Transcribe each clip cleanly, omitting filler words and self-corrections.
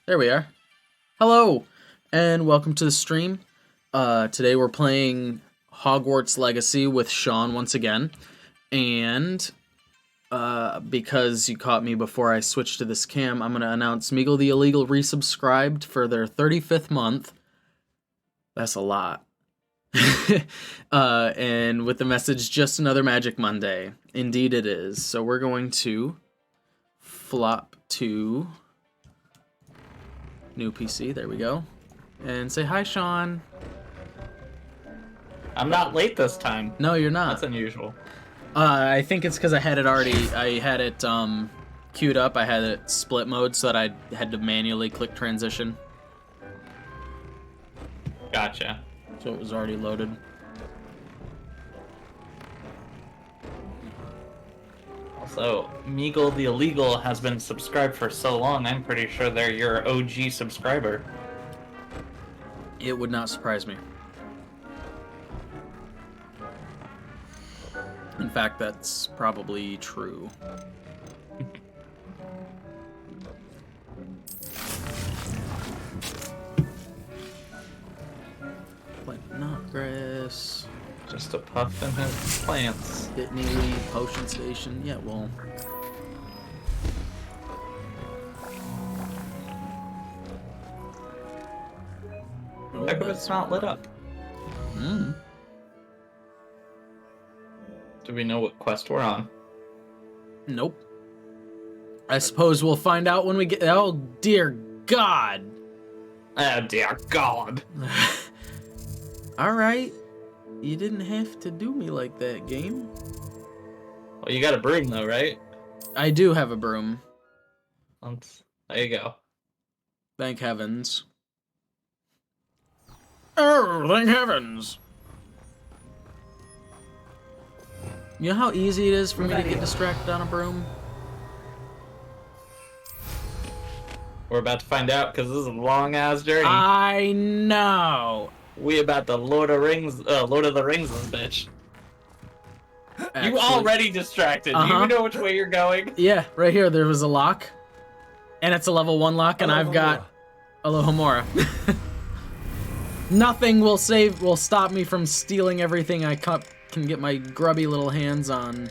There we are. Hello, and welcome to the stream. Today we're playing Hogwarts Legacy with Sean once again. And because you caught me before I switched to this cam, I'm going to announce Meagle the Illegal resubscribed for their 35th month. That's a lot. And with the message, just another Magic Monday. Indeed it is. So we're going to flop to new PC, there we go. And say hi, Sean. I'm not late this time. No, you're not. That's unusual. I think it's because I had it queued up. I had it split mode so that I had to manually click transition. Gotcha. So it was already loaded. Also, Meagle the Illegal has been subscribed for so long, I'm pretty sure they're your OG subscriber. It would not surprise me. In fact, that's probably true. Like not grass. Just a puff in his plants. Pitney, potion station. Yeah, well. How come it's not lit up? Hmm. Do we know what quest we're on? Nope. I suppose we'll find out when we get. Oh dear God. Oh dear God. All right. You didn't have to do me like that, game. Well, you got a broom though, right? I do have a broom. There you go. Thank heavens. Oh, thank heavens. You know how easy it is for me to get distracted on a broom? We're about to find out because this is a long ass journey. I know. We about the Lord of the Rings, this bitch. Actually, You already distracted. Do you know which way you're going? Yeah, right here there was a lock. And it's a level 1 lock, and I've got Alohomora. Nothing will stop me from stealing everything I can get my grubby little hands on.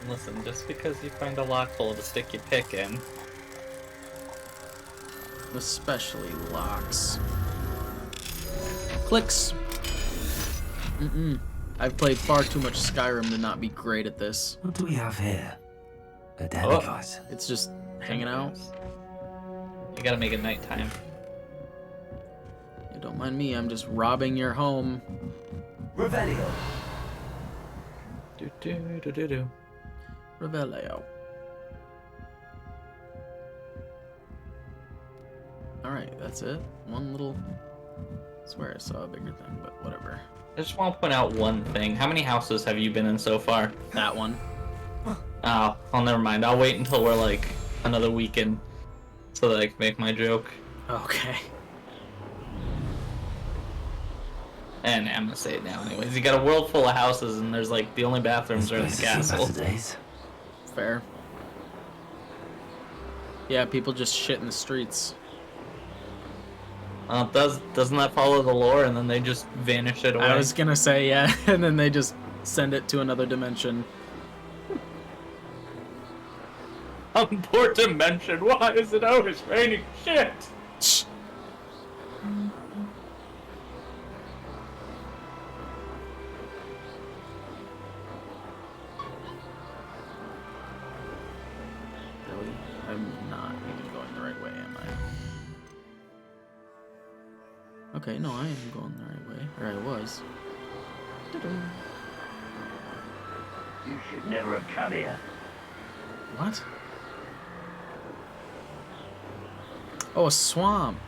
Listen, just because you find a lock full of the stick you pick in. Especially locks. Clicks. I've played far too much Skyrim to not be great at this. What do we have here? A demiguise. It's just hanging out. You gotta make it nighttime. Yeah, don't mind me, I'm just robbing your home. Revelio. Do. Revelio. Alright, that's it. One little... I swear I saw a bigger thing, but whatever. I just want to point out one thing. How many houses have you been in so far? That one. Oh, never mind. I'll wait until we're like another weekend so that I can make my joke. Okay. And I'm gonna say it now anyways. You got a world full of houses and there's like the only bathrooms are in the castle. Fair. Yeah, people just shit in the streets. Doesn't that follow the lore and then they just vanish it away? I was gonna say, yeah, and then they just send it to another dimension. Poor dimension, why is it always raining shit? Really? I'm not even going the right way, am I? Okay, no, I am going the right way. Or I was. You should never have come here. What? Oh, a swamp.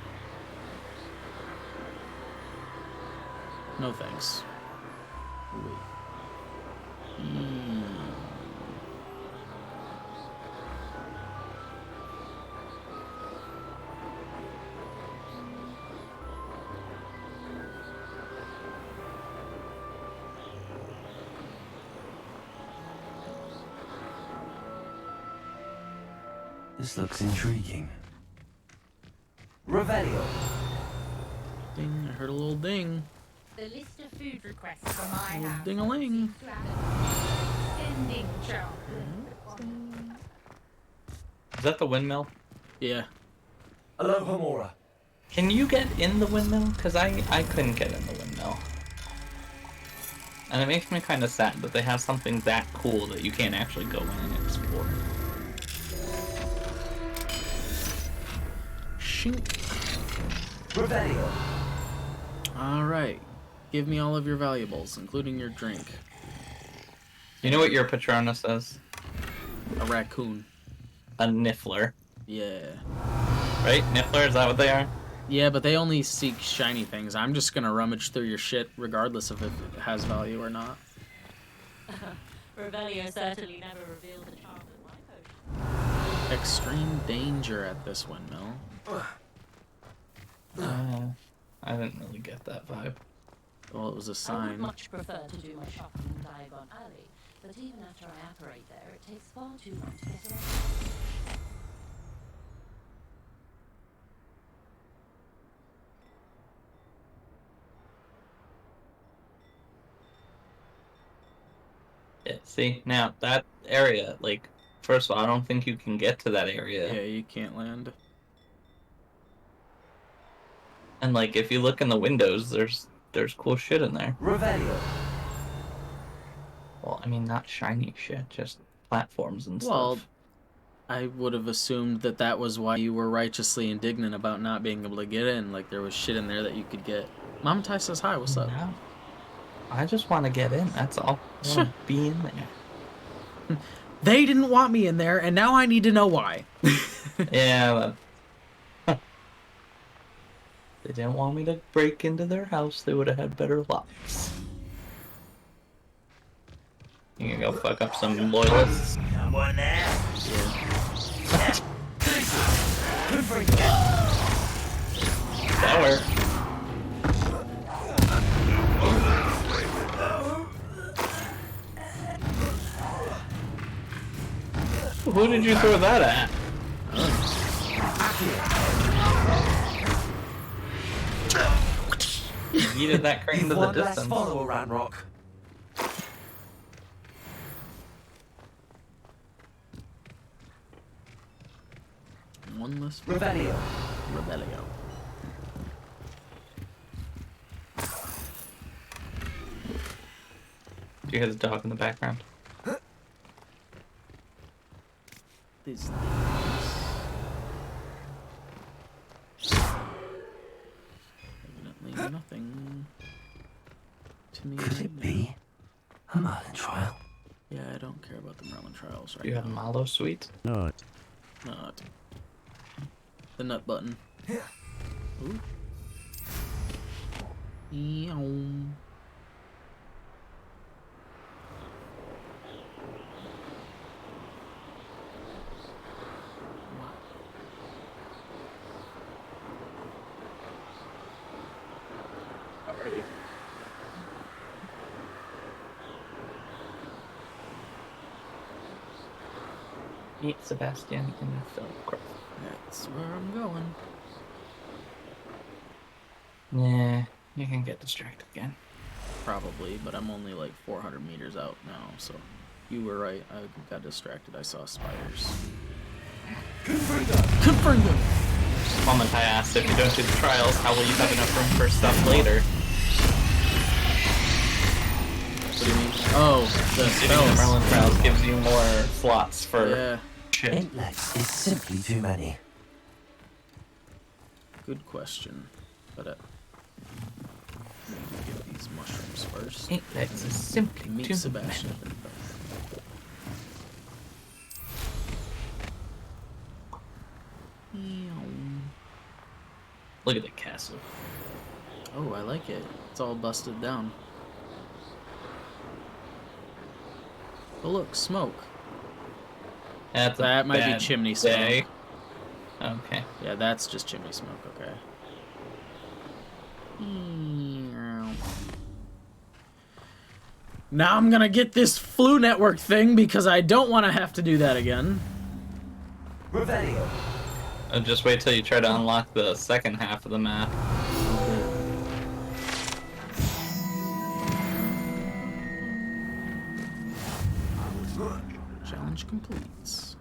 No thanks. Wait. This looks intriguing. Revelio. Ding, I heard a little ding. The list of food requests from my Little house ding-a-ling. seems to have an ending charm. Is that the windmill? Yeah. Aloha Mora. Can you get in the windmill? Because I couldn't get in the windmill. And it makes me kind of sad that they have something that cool that you can't actually go in and explore. Shink. Revelio. Alright. Give me all of your valuables, including your drink. You know what your Patronus is? A raccoon. A Niffler. Yeah. Right? Niffler, is that what they are? Yeah, but they only seek shiny things. I'm just gonna rummage through your shit regardless of if it has value or not. Revelio certainly never revealed the charm of my potion. Extreme danger at this windmill. I didn't really get that vibe. Well, it was a I would sign. much prefer to do my shopping in Diagon Alley, but even after I operate there, it takes far too long to get around. Yeah, see, now, that area, like, first of all, I don't think you can get to that area. Yeah, you can't land. And, like, if you look in the windows, there's cool shit in there. Revelio. Well, I mean, not shiny shit, just platforms and Well, stuff. I would have assumed that that was why you were righteously indignant about not being able to get in. Like, there was shit in there that you could get. Mama Tai says hi, what's up? No. I just want to get in, that's all. I want to be in there. They didn't want me in there, and now I need to know why. Yeah, but... They didn't want me to break into their house, they would have had better locks. You gonna go fuck up some loyalists? Someone there? That worked. Who did you throw that at? You did that crane You've to the one less distance. follower, Ranrock. One less Revelio. Rebellio. Do you hear the dog in the background? These things. Evidently nothing to me. Could right it now. be a Merlin trial? Yeah, I don't care about the Merlin trials right Do you have now. Mallow Sweet? Not. The nut button. Ooh. Eow. Alrighty. Meet Sebastian in Philcroft. That's where I'm going. Yeah, you can get distracted again. Probably, but I'm only like 400 meters out now, so you were right. I got distracted. I saw spiders. Confringo! The moment I asked if you don't do the trials, how will you have enough room for stuff later? What do you mean? Oh, the Doing the spells. Merlin trials gives you more slots for Yeah, shit. Intlets is simply too many. good question. But let me get these mushrooms first. Intlets is simply Meet too Sebastian. many. Look at the castle. Oh, I like it. It's all busted down. Oh, look, smoke. That's a That might be bad chimney day. smoke. Okay. Yeah, that's just chimney smoke, okay. Now I'm gonna get this flu network thing because I don't want to have to do that again. Revelio. Just wait till you try to unlock the second half of the map. Challenge completes.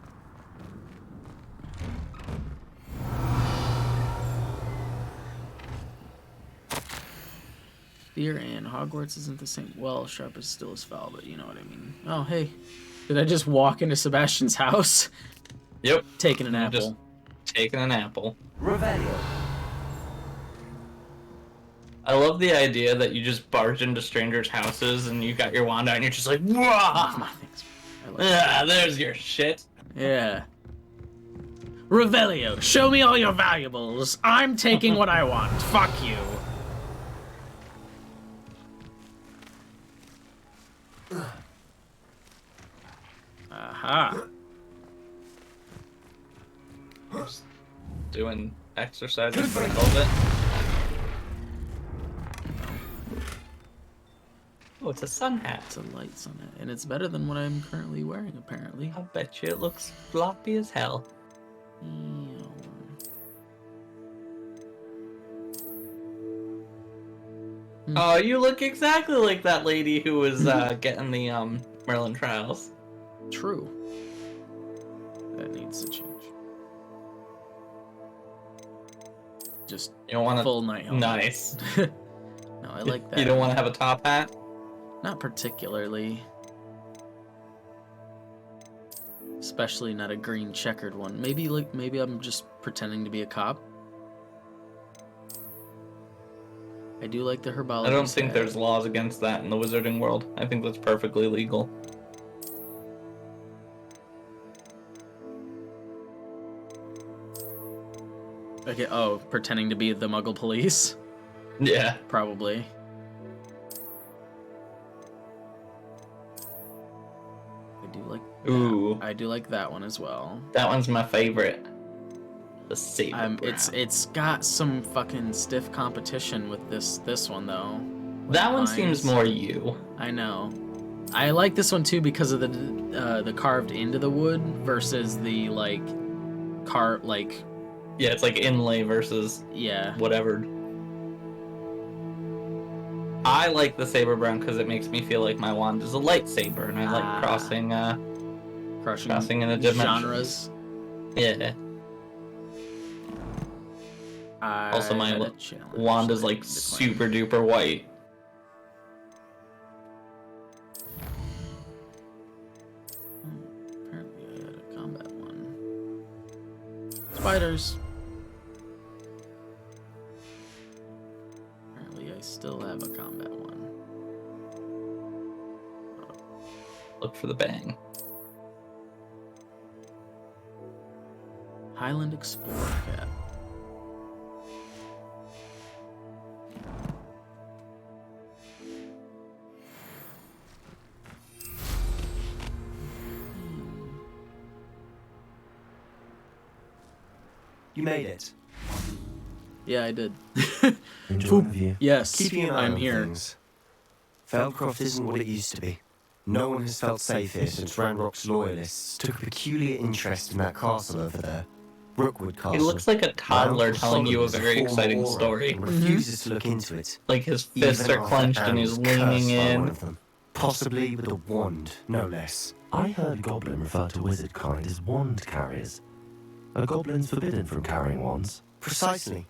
Fear and Hogwarts isn't the same. Well, sharp is still as foul, but you know what I mean. Oh, hey. Did I just walk into Sebastian's house? Yep. Taking an I'm apple. just taking an apple. Revelio. I love the idea that you just barge into strangers' houses and you got your wand out and you're just like, Oh, wah! thanks. I like that. There's your shit. Yeah. Revelio, show me all your valuables. I'm taking what I want. Fuck you. Aha. Just doing exercises for a little bit. Oh, it's a sun hat. It's a lights on it, and it's better than what I'm currently wearing, apparently. I bet you it looks floppy as hell. Ew. Oh, you look exactly like that lady who was getting the Merlin trials. True. That needs to change. Just You don't want full night helmet. Nice. No, I like that. You don't want to have a top hat? Not particularly. Especially not a green checkered one. Maybe I'm just pretending to be a cop. I do like the herbology. I don't think hat. there's laws against that in the wizarding world. I think that's perfectly legal. Okay, oh, pretending to be the Muggle police? Yeah. Probably. I do like that. Ooh. I do like that one as well. That one's my favorite. The saber It's got some fucking stiff competition with this one though. That one Lines. seems more you. I know. I like this one too because of the carved into the wood versus the Yeah, it's like inlay versus yeah. whatever. I like the saber brown because it makes me feel like my wand is a lightsaber, and I like crossing in a dimension. genres. Yeah. Also, my had a challenge wand is that I like need to claim. super duper white. Apparently I had a combat one. Spiders. Apparently I still have a combat one. Look for the bang. Highland Explorer cap. You made it. Yeah, I did. Enjoy the view. Yes, Keeping an eye I'm on here. things. Feldcroft isn't what it used to be. No one has felt safe here since Ranrock's loyalists took a peculiar interest in that castle over there. Brookwood Castle. He looks like a toddler Ranrock telling you a Solomon is very former exciting aura story. and refuses to look into it. Like his fists Even are after clenched and Anne he's was cursed leaning by one in. of them, possibly with a wand, no less. I heard Goblin refer to wizard kind as wand carriers. Are goblins forbidden from carrying wands? Precisely.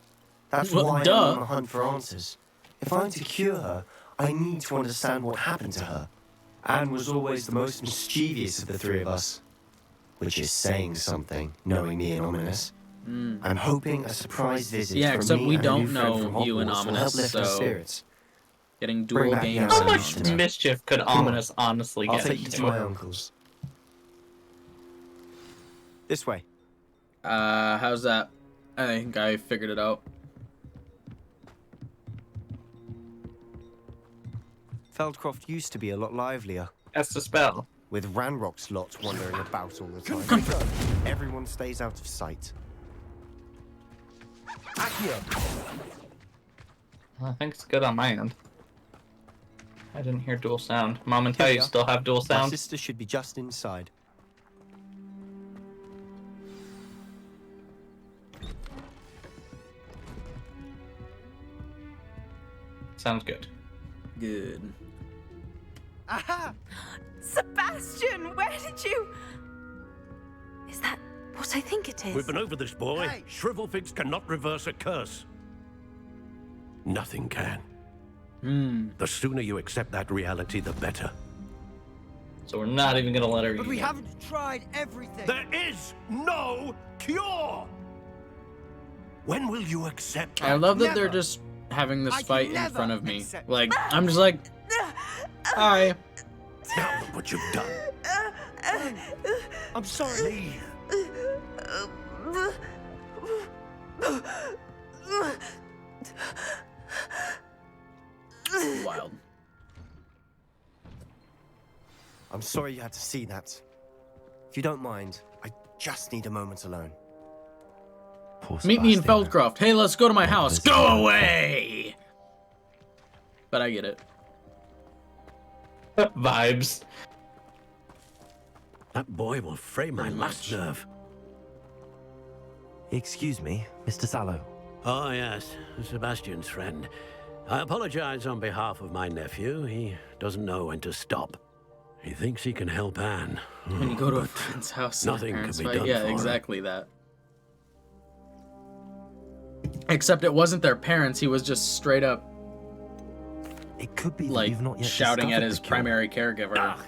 That's Well, why duh. I'm on the hunt for answers. If I'm to cure her, I need to understand what happened to her. Anne was always the most mischievous of the three of us. Which is saying something, knowing me and Ominous. I'm hoping a surprise visit Yeah, from except me we and a don't new friend know from you and Hogwarts will help Ominous, lift our so spirits. getting Bring dual back game the How answer. much sound. mischief could Come on. Ominous honestly I'll get take you to my into? uncle's. This way. How's that? I think I figured it out. Feldcroft used to be a lot livelier, That's the spell. with Ranrock's lot wandering about all the time. Everyone stays out of sight. I think it's good on my end. I didn't hear dual sound. Mom and Here Ty, we you are. still have dual My sound? sister should be just inside. Sounds good. Good. Aha! Sebastian, where did you... Is that what I think it is? We've been over this, boy. Hey. Shrivelfigs cannot reverse a curse. Nothing can. The sooner you accept that reality, the better. So we're not even gonna let her. But we eat. haven't tried everything. There is no cure! When will you accept I that? love that they're Never. just having this I fight in never front of me. accept- Like, I'm just like, hi. Now look what you've done. I'm sorry. Wild. I'm sorry you had to see that. If you don't mind, I just need a moment alone. Poor Meet me in Sebastian. Feldcroft. Hey, let's go to my house. this Go is- away! But I get it. Vibes. That boy will fray my Pretty last much. nerve. Excuse me, Mr. Sallow. Oh, yes, Sebastian's friend. I apologize on behalf of my nephew. He doesn't know when to stop. He thinks he can help Anne. When you go to a friend's house, and Nothing their can parents be fight. done Yeah, for her. exactly that. Except it wasn't their parents. He was just straight up It could be that like you've not yet shouting at discovered his the cure. primary caregiver. Ah,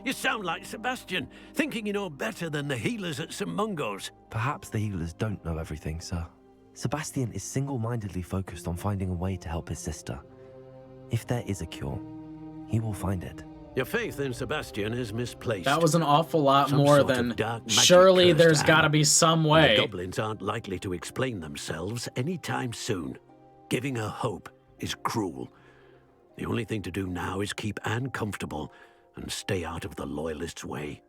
you sound like Sebastian, thinking you know better than the healers at St. Mungo's. Perhaps the healers don't know everything, sir. Sebastian is single-mindedly focused on finding a way to help his sister. If there is a cure, he will find it. Your faith in Sebastian is misplaced. That was an awful lot Some more sort of than dark magic surely cursed there's Anne. got to be some And the way. goblins aren't likely to explain themselves anytime soon. Giving her hope is cruel. The only thing to do now is keep Anne comfortable and stay out of the Loyalists' way.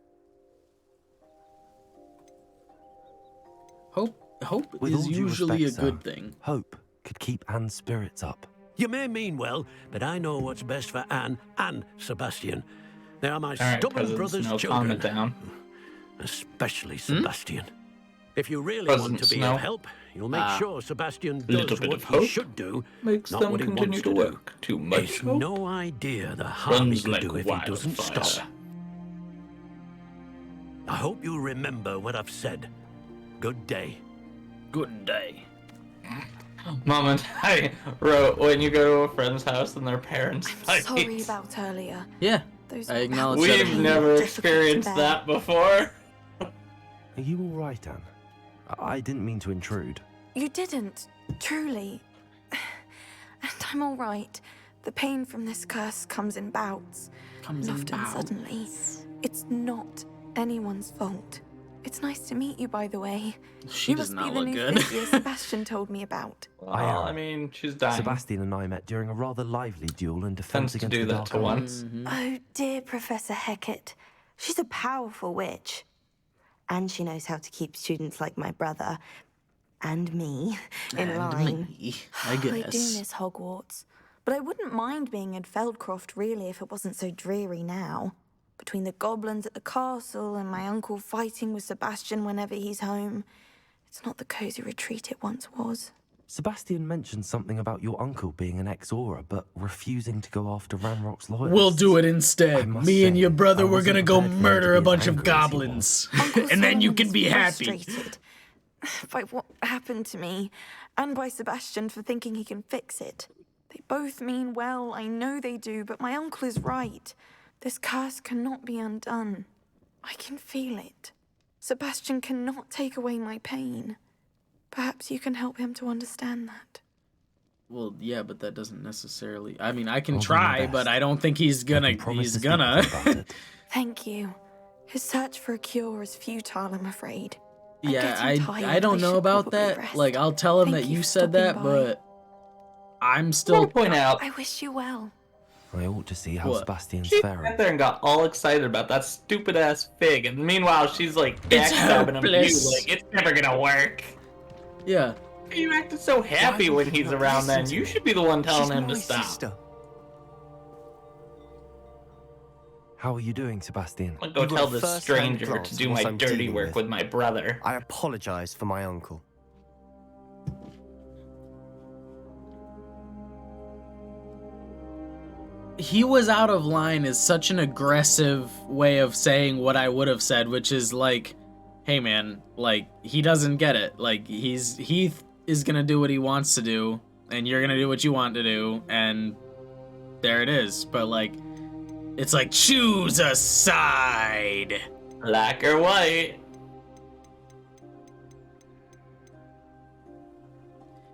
Hope With is all due usually respect, a good sir, thing. Hope could keep Anne's spirits up. You may mean well, but I know what's best for Anne and Sebastian. They are my All right, stubborn President's brother's no children. comment down. Especially Sebastian. If you really President want to be Snow. of help, you'll make sure Sebastian Little does bit what of he hope should do, Makes not them what he continue wants to to do. work. Too much It's hope no idea the harm he runs could like do if he doesn't wildfire. stop. I hope you remember what I've said. Good day. Good day. Moment I wrote when you go to a friend's house and their parents I'm fight. sorry about earlier. Yeah, Those I acknowledge that. We've never difficult to experienced bear. that before. Are you all right, Anne? I didn't mean to intrude. You didn't, truly. And I'm all right. The pain from this curse comes in bouts. Comes and in often bouts. suddenly. It's not anyone's fault. It's nice to meet you, by the way. She You does must not be the look new good. physio Sebastian told me about. Well, am. I mean, she's dying. Sebastian and I met during a rather lively duel in defense Tends to against do the that dark to arts. once. Oh, dear Professor Hecat. She's a powerful witch. And she knows how to keep students like my brother and me in And line. me, I I do guess. miss Hogwarts. But I wouldn't mind being in Feldcroft, really, if it wasn't so dreary now. Between the goblins at the castle and my uncle fighting with Sebastian whenever he's home. It's not the cosy retreat it once was. Sebastian mentioned something about your uncle being an ex-Aura, but refusing to go after Ranrock's loyalists. We'll do it I instead. must Me and say, your brother, I we're wasn't gonna go prepared for him to murder be a as bunch of angry as he goblins. Uncle And then you Solomon can was be happy. frustrated by what happened to me, and by Sebastian for thinking he can fix it. They both mean well, I know they do, but my uncle is right. This curse cannot be undone. I can feel it. Sebastian cannot take away my pain. Perhaps you can help him to understand that. Well, yeah, but that doesn't necessarily. I mean, I can I'll do try, my but best. I don't think he's I gonna. can promise He's to speak gonna. with him about it. Thank you. His search for a cure is futile, I'm afraid. I'm Yeah, getting tired. I don't know should about probably that. rest. Like, I'll tell him Thank that you you for said stopping that, by. but I'm I want still. to point out, I wish you well. I ought to see how What? Sebastian's she faring. sat there and got all excited about that stupid ass fig, and meanwhile she's like It's backstabbing him to you, hopeless. like it's never gonna work. Yeah. You acted so happy would when you he's not around. listen Then to you me? should be the one telling She's him my to stop. sister. How are you doing, Sebastian? I'll go You got tell a this first-hand stranger glance to at do what my I'm dirty dealing work with. with my brother. I apologize for my uncle. he was out of line is such an aggressive way of saying what I would have said, which is like, hey man, like, he doesn't get it. Like, he is gonna do what he wants to do, and you're gonna do what you want to do, and there it is. But like, it's like, choose a side. Black or white.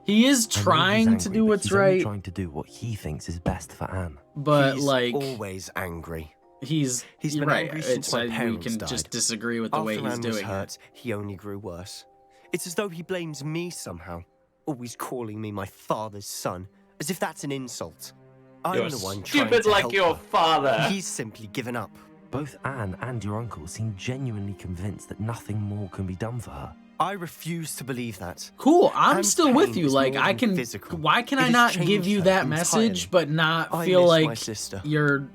He is I know he's trying angry, to do but what's he's only right, trying to do what he thinks is best for Anne. but He's like, always angry. he's been right. angry since my We parents can died. just disagree with the way After he's Anne was doing it. hurt, he only grew worse. It's as though he blames me somehow, always calling me my father's son, as if that's an insult. I'm You're the one trying stupid to like help your her. father. He's simply given up. Both Anne and your uncle seem genuinely convinced that nothing more can be done for her. I refuse to believe that. Cool, I'm Anne's still with pain you. is Like, more I than can. physical. Why can It I has not changed give you her that message, entirely. but not I feel miss like my sister. you're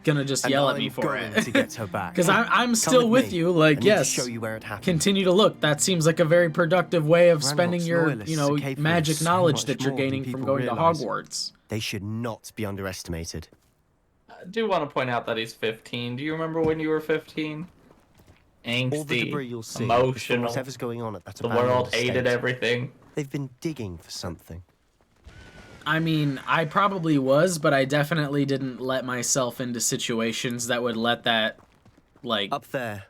gonna just And yell at I'm me for going it? to get her back. Because I'm Come still with me. you. I Like, need yes, to show you where it happened. continue to look. That seems like a very productive way of spending Ranrock's your, loyalists you are know, capable magic of so knowledge much that you're more than gaining from people going realise. to Hogwarts. They should not be underestimated. I do want to point out that he's 15. Do you remember when you were 15? Angsty, All the debris you'll see, emotional. whatever's going on at that The abandoned world hated estate. everything. They've been digging for something. I mean, I probably was, but I definitely didn't let myself into situations that would let that, like, Up there,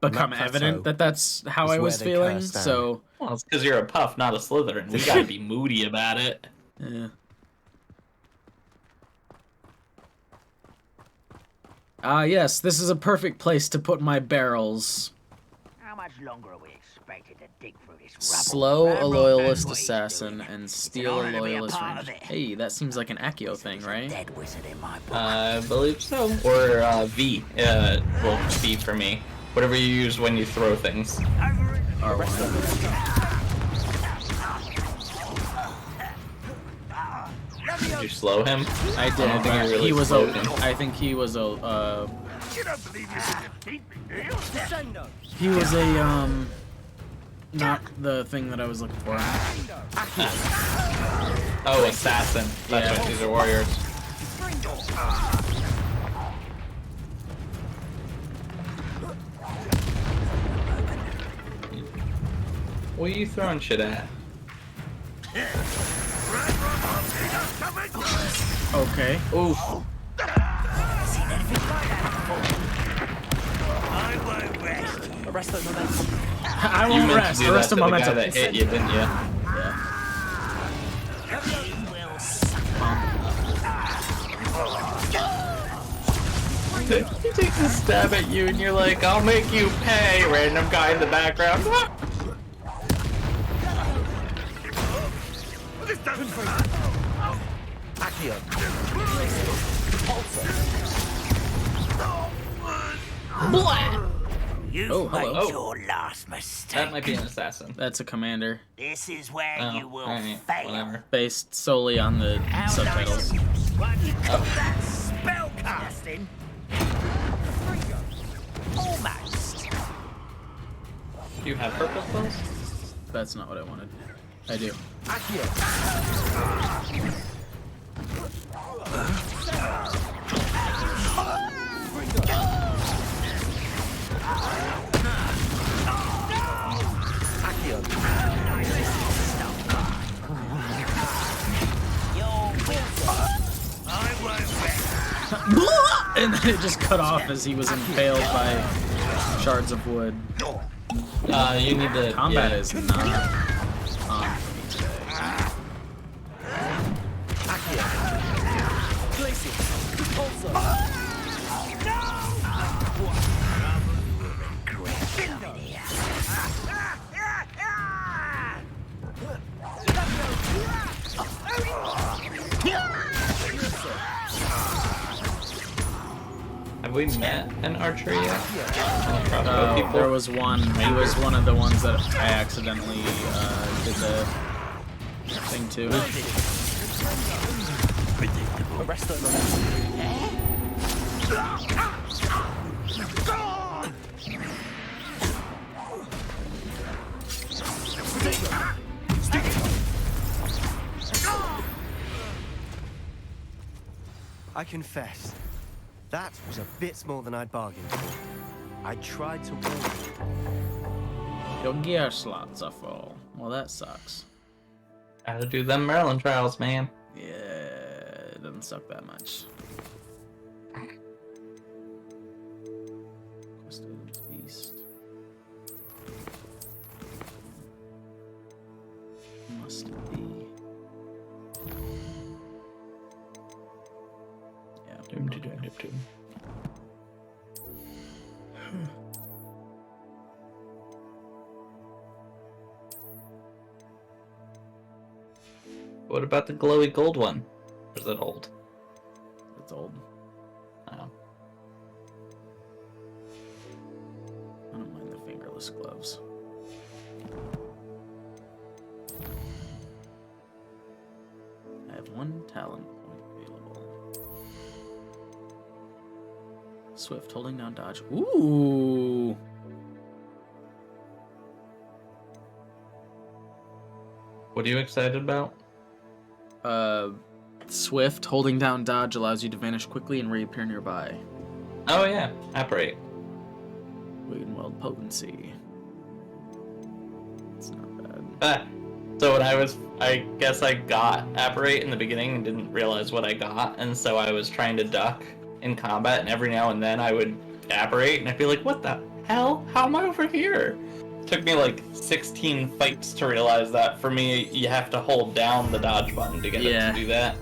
become on that evident plateau, that that's how is I where was they feeling. cursed Anne. So, Well, it's because you're a puff, not a Slytherin. We gotta be moody about it. yeah. Ah, yes, this is a perfect place to put my barrels. How much longer are we expected to dig through this rubble? Slow a Ranrock knows loyalist what he's assassin doing. and It's steal an a honour to be a loyalist part of ranger. it. Hey, that seems like an Accio thing, There's a right? dead wizard in my book. I believe so. Or V. Well, V for me. Whatever you use when you throw things. Did you slow him? I did. I don't think you really he was slowed a. him. I think he was a. You don't believe you can defeat me, do you? He was a not the thing that I was looking for. Oh, assassin. That's Yeah. right. These are warriors. What are you throwing shit at? Okay. Oof. I won't rest. I You won't meant rest. to do Arrest that a to the guy momentum. that hit you, didn't you? You will He takes a stab at you and you're like, I'll make you pay, random guy in the background. This doesn't hurt. You've Oh, made hello. your last mistake. That might be an assassin. That's a commander, This is where Oh, you will alright, fail. whatever. based solely on the How subtitles. nice. Why do you call that spell casting? Almost. Do you have purple spells? That's not what I wanted. I do. I won't rest. And then it just cut off as he was impaled by shards of wood. You need to. Combat yeah. is not on for me today. Have we met an archer yet? Crossbow people? There was one. He was one of the ones that I accidentally did the thing to. I confess, that was a bit more than I'd bargained for. I tried to warn you. Your gear slots are full. Well, that sucks. Gotta do them Maryland trials, man. Yeah, it doesn't suck that much. Custodian's Beast. Must be. Yeah. Doom, doom, doom, doom, doom. What about the glowy gold one? Or is it old? It's old. Oh. I don't mind the fingerless gloves. I have one talent point available. Swift, holding down dodge. Ooh! What are you excited about? Swift, holding down dodge allows you to vanish quickly and reappear nearby. Oh yeah, apparate. Weld potency. It's not bad. Ah. So I guess I got apparate in the beginning and didn't realize what I got, and so I was trying to duck in combat, and every now and then I would apparate, and I'd be like, what the hell? How am I over here? It took me like 16 fights to realize that. For me, you have to hold down the dodge button to get it to do that.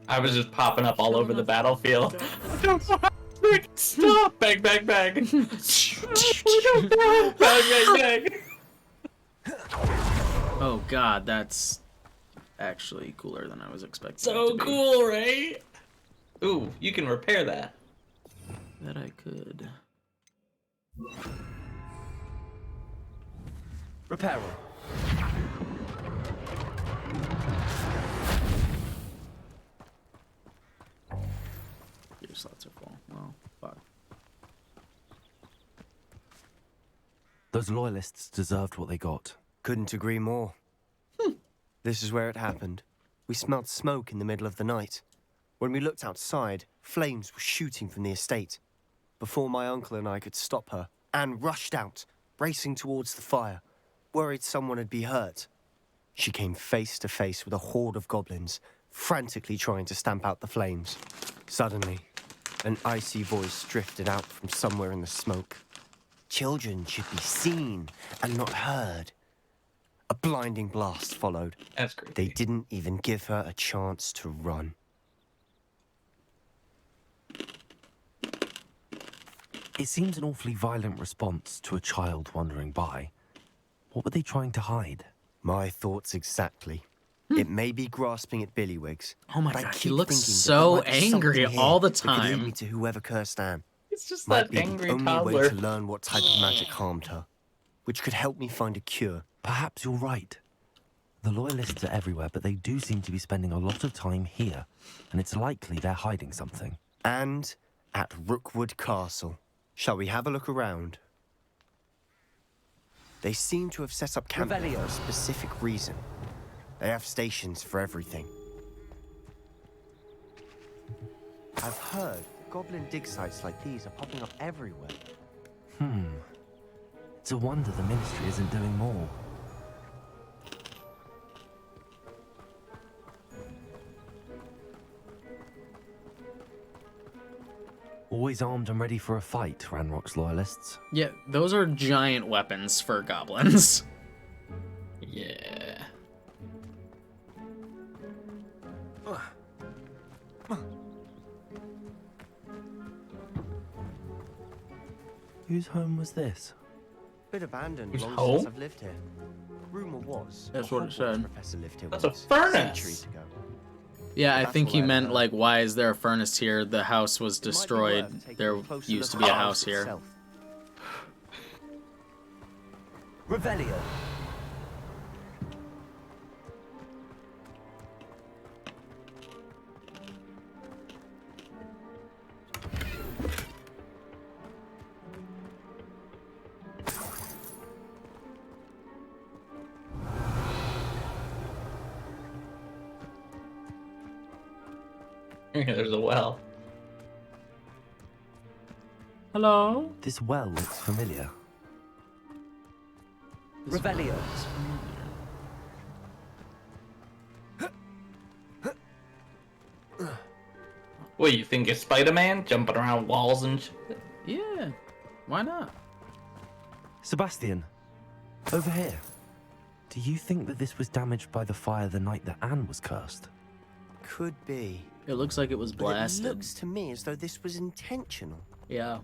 I was just popping up all over the battlefield. Stop! Bang, bang, bang! Bang, bang, bang! Oh god, that's actually cooler than I was expecting. So it to be. cool, right? Ooh, you can repair that. That I could. Repair. Your slots are full. Well, fuck. Those loyalists deserved what they got. Couldn't agree more. This is where it happened. We smelled smoke in the middle of the night. When we looked outside, flames were shooting from the estate. Before my uncle and I could stop her, Anne rushed out, racing towards the fire, worried someone had been hurt. She came face to face with a horde of goblins, frantically trying to stamp out the flames. Suddenly, an icy voice drifted out from somewhere in the smoke. Children should be seen and not heard. A blinding blast followed. That's creepy. They didn't even give her a chance to run. It seems an awfully violent response to a child wandering by. What were they trying to hide? My thoughts exactly. It may be grasping at Billywigs. Oh my but I god, he keep looks thinking that so there might be angry something all the here that could lead me time. to whoever cursed Anne. It's just Might that be angry the only toddler. way to learn what type of magic harmed her, which could help me find a cure. Perhaps you're right. The loyalists are everywhere, but they do seem to be spending a lot of time here, and it's likely they're hiding something. And at Rookwood Castle. Shall we have a look around? They seem to have set up camp for a specific reason. They have stations for everything. I've heard goblin dig sites like these are popping up everywhere. It's a wonder the Ministry isn't doing more. Always armed and ready for a fight, Ranrock's loyalists. Yeah, those are giant weapons for goblins. Yeah. Whose home was this? Bit abandoned Whose long home? since I've lived here. Rumor was That's a what it Hogwarts said. Professor lived here That's a once, furnace. centuries ago. Yeah, I That's think what he I meant heard. like, why is there a furnace here? The house was It might be destroyed. worth taking There a closer used to look be a at the house here. itself. Revelio. There's a well. Hello? This well looks familiar. Revelio. What, you think you're Spider-Man jumping around walls and shit? Yeah. Why not? Sebastian, over here. Do you think that this was damaged by the fire the night that Anne was cursed? Could be. It looks like it was But blasted. it looks to me as though this was intentional. Yeah.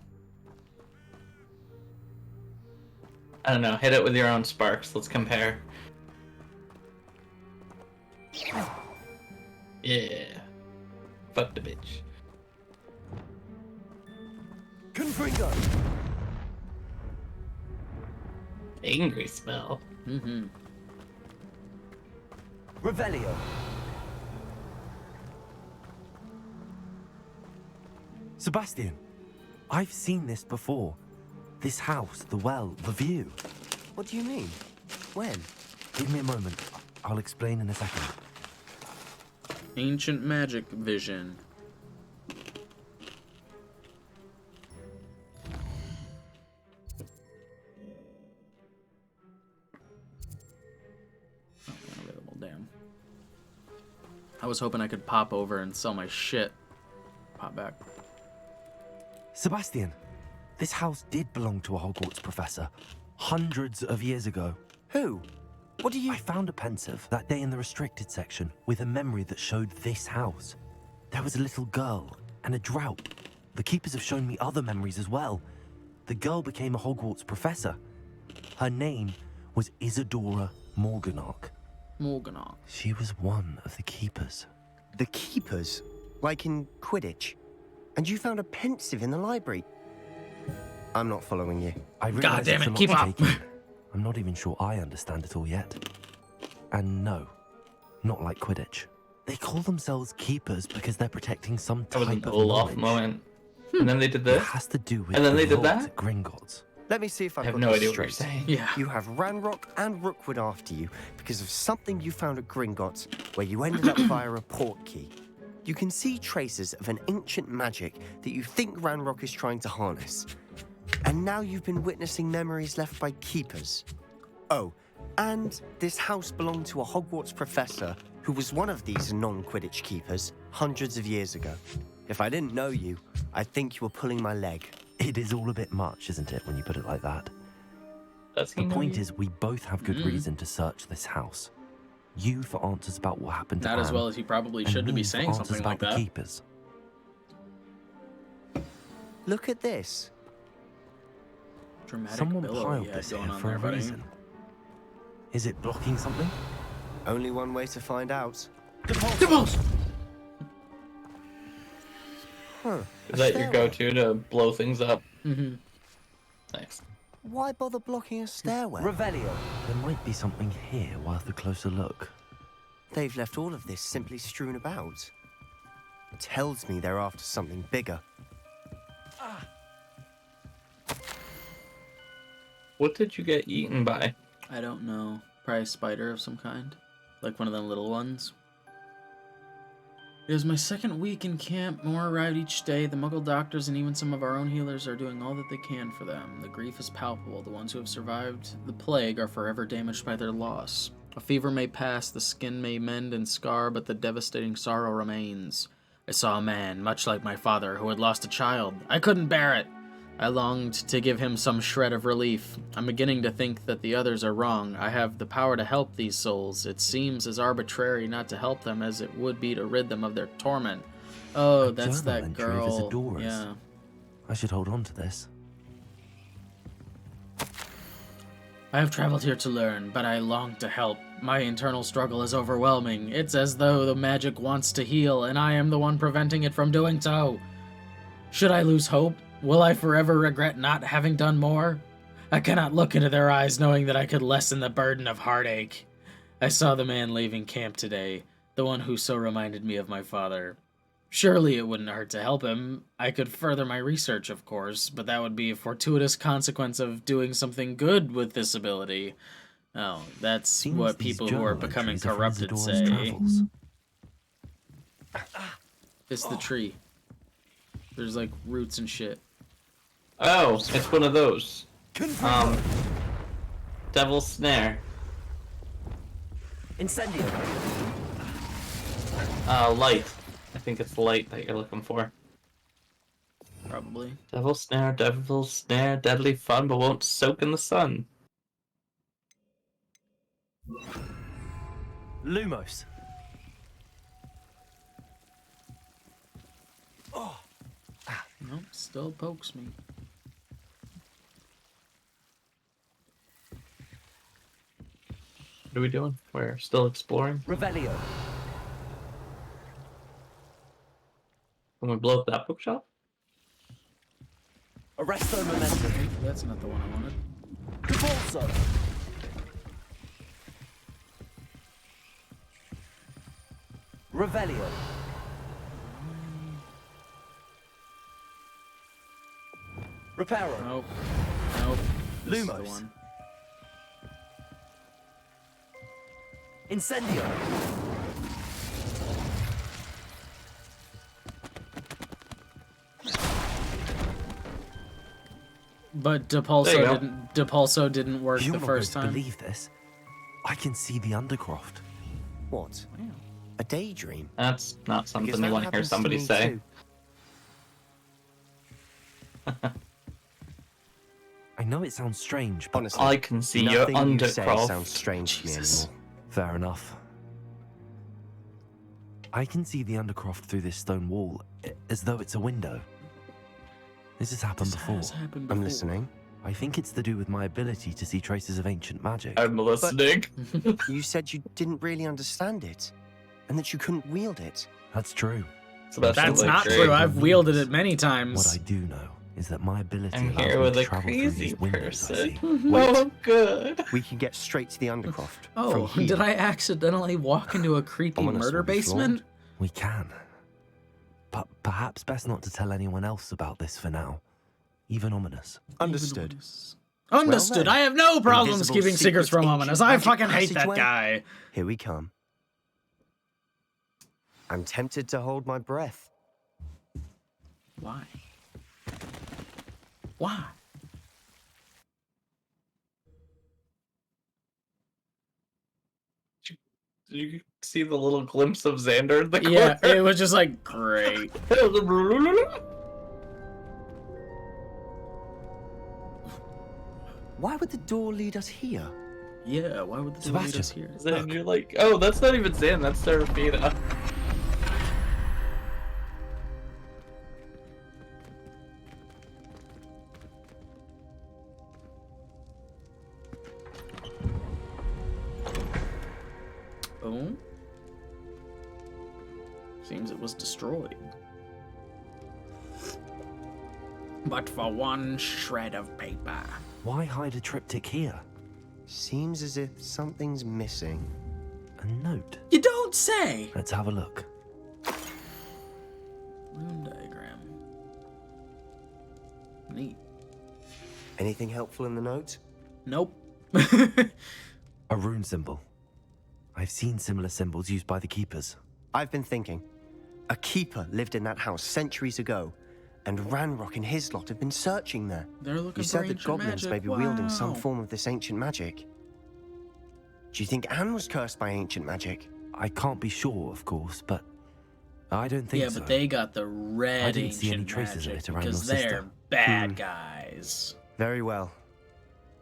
I don't know. Hit it with your own sparks. Let's compare. Yeah. Fuck the bitch. Confringo. Angry spell. Mm-hmm. Revelio. Sebastian, I've seen this before. This house, the well, the view. What do you mean? When? Give me a moment. I'll explain in a second. Ancient magic vision. Oh, unavailable, damn. I was hoping I could pop over and sell my shit. Pop back. Sebastian, this house did belong to a Hogwarts professor. Hundreds of years ago. Who? What do you... I found a pensive that day in the restricted section with a memory that showed this house. There was a little girl and a drought. The keepers have shown me other memories as well. The girl became a Hogwarts professor. Her name was Isadora Morganach. Morganach. She was one of the keepers. The keepers? Like in Quidditch? And you found a pensive in the library? I'm not following you. I realize God damn it's a it, lot keep to up. take in. I'm not even sure I understand it all yet. And no, not like Quidditch. They call themselves keepers because they're protecting some That was type an of Olaf knowledge. moment. And then they did It this. has to do with And then the they did vault that? at Gringotts. Let me see if I I've have got no this idea what you're straight. saying. Yeah. You have Ranrock and Rookwood after you because of something you found at Gringotts where you ended up via a port key. You can see traces of an ancient magic that you think Ranrock is trying to harness. And now you've been witnessing memories left by keepers. Oh, and this house belonged to a Hogwarts professor who was one of these non-Quidditch keepers hundreds of years ago. If I didn't know you, I'd think you were pulling my leg. It is all a bit much, isn't it, when you put it like that? Does he The know point you? is, we both have good reason to search this house. You for answers about what happened to Not as Anne, well as he probably and should to me be for saying answers something about like the that. keepers. Look at this. Dramatic Someone billow piled you had this here going on for there, a buddy. reason. Is it blocking something? Only one way to find out. Devils! Huh. Is that your go-to to blow things up? Mm-hmm. Nice. Why bother blocking a stairwell? Revelio. There might be something here worth a closer look. They've left all of this simply strewn about. It tells me they're after something bigger. What did you get eaten by? I don't know. Probably a spider of some kind. Like one of them little ones. It is my second week in camp. More arrived each day. The Muggle doctors and even some of our own healers are doing all that they can for them. The grief is palpable. The ones who have survived the plague are forever damaged by their loss. A fever may pass, the skin may mend and scar, but the devastating sorrow remains. I saw a man, much like my father, who had lost a child. I couldn't bear it. I longed to give him some shred of relief. I'm beginning to think that the others are wrong. I have the power to help these souls. It seems as arbitrary not to help them as it would be to rid them of their torment. Oh, A that's journal that entry of girl. Isadora's. Yeah. I should hold on to this. I have traveled here to learn, but I long to help. My internal struggle is overwhelming. It's as though the magic wants to heal, and I am the one preventing it from doing so. Should I lose hope? Will I forever regret not having done more? I cannot look into their eyes knowing that I could lessen the burden of heartache. I saw the man leaving camp today, the one who so reminded me of my father. Surely it wouldn't hurt to help him. I could further my research, of course, but that would be a fortuitous consequence of doing something good with this ability. Oh, that's Seems what these people who are journal becoming entries are from corrupted Isadora's say. travels. It's the tree. There's like roots and shit. Oh, it's one of those. Devil's Snare. Incendio. Light. I think it's light that you're looking for. Probably. Devil's Snare, deadly fun, but won't soak in the sun. Lumos. Nope, still pokes me. What are we doing? We're still exploring. Revelio. Can we blow up that bookshop? Arresto Momentum. That's not the one I wanted. Convulso. Revelio. Reparo. Nope. Nope. This is the Lumos. one. Incendio. But There you go. Depulso didn't work You're the not first going to time. believe this. I can see the Undercroft. What? A daydream? That's not something Because you that want to hear happens somebody me say. too. I know it sounds strange, but Honestly, I can see your nothing you say Undercroft. sounds strange to me Jesus. anymore. fair enough. I can see the Undercroft through this stone wall, as though it's a window. This has happened This before. has happened I'm before. listening. I think it's to do with my ability to see traces of ancient magic. I'm listening. You said you didn't really understand it, and that you couldn't wield it. That's true. So that's That's like not great. true. I've wielded it many What times. I do know is that my ability I'm allows here me with to a travel through crazy these windows I person. see. Oh, good. We can get straight to the Undercroft. Oh, from here. did I accidentally walk into a creepy Ominous murder will be basement? We can. But perhaps best not to tell anyone else about this for now. Even ominous. Understood. Understood. Well then, I have no problems invisible keeping secrets secrets, from ancient Ominous. I magic fucking hate that passageway. guy. Here we come. I'm tempted to hold my breath. Why? Why? Did you see the little glimpse of Xander in the Yeah, corner? it was just like, great. Why would the door lead us here? Yeah, why would the door lead Sebastian. us here? Then you're like, oh, that's not even Xan, that's Serafina. Oh? Seems it was destroyed. But for one shred of paper. Why hide a triptych here? Seems as if something's missing. A note. You don't say! Let's have a look. Rune diagram. Neat. Anything helpful in the note? Nope. A rune symbol. I've seen similar symbols used by the keepers. I've been thinking. A keeper lived in that house centuries ago, and Ranrock and his lot have been searching there. They're looking You for said that ancient goblins magic. may be wielding some Wow. form of this ancient magic. Do you think Anne was cursed by ancient magic? I can't be sure, of course, but I don't think Yeah, so. but they got the red I didn't see any ancient traces of magic it around because your they're sister. bad guys. Very well.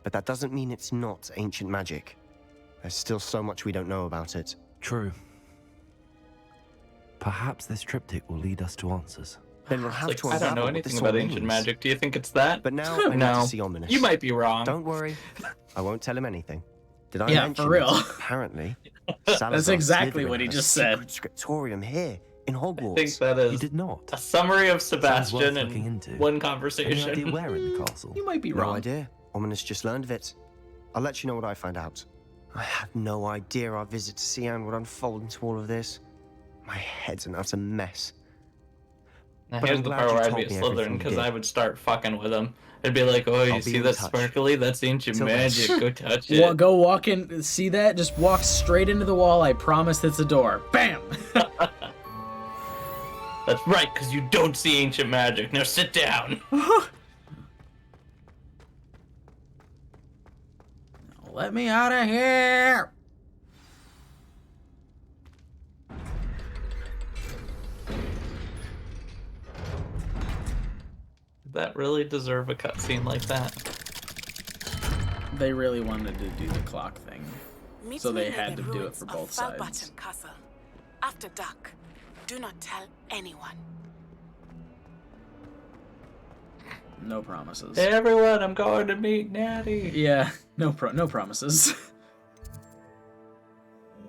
But that doesn't mean it's not ancient magic. There's still so much we don't know about it. True. Perhaps this triptych will lead us to answers. Then we'll have Like, to I don't know unravel what anything this about all ancient means. magic. Do you think it's that? But now I need No. to see Ominous. You might be wrong. Don't worry. I won't tell him anything. Did I Yeah, mention for real. that, apparently, That's Salazar exactly Slytherin what he had a just secret said. scriptorium here in I Hogwarts. think that You is did not. a summary of Sounds Sebastian worth looking in into. one Any conversation. idea where in the castle? You might be No wrong. idea. Ominous just learned of it. I'll let you know what I find out. I had no idea our visit to Sian would unfold into all of this. My head's an utter mess. Now But here's I'm the glad part you where I'd told be a me everything Slytherin you because did. I would start fucking with him. It'd be like, oh, you I'll be see in that touch. sparkly? That's ancient Till then. magic. Go touch it. Go walk in, see that? Just walk straight into the wall. I promise it's a door. Bam! That's right, because you don't see ancient magic. Now sit down. Let me out of here! Did that really deserve a cutscene like that? They really wanted to do the clock thing, so they had to do it for both sides. Castle. After dark, do not tell anyone. No promises. Hey everyone, I'm going to meet Natty. Yeah, no promises.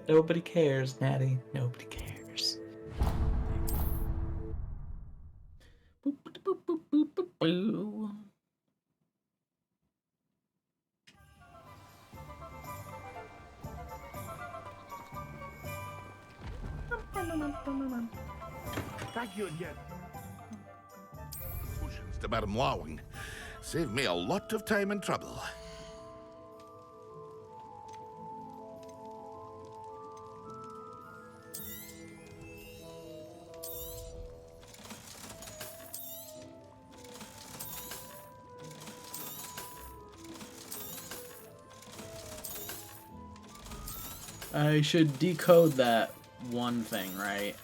Nobody cares, Natty. Nobody cares. Boop, boop, boop, boop, boop, boo. Thank you again. To Madame Warwing. Saved me a lot of time and trouble. I should decode that one thing, right?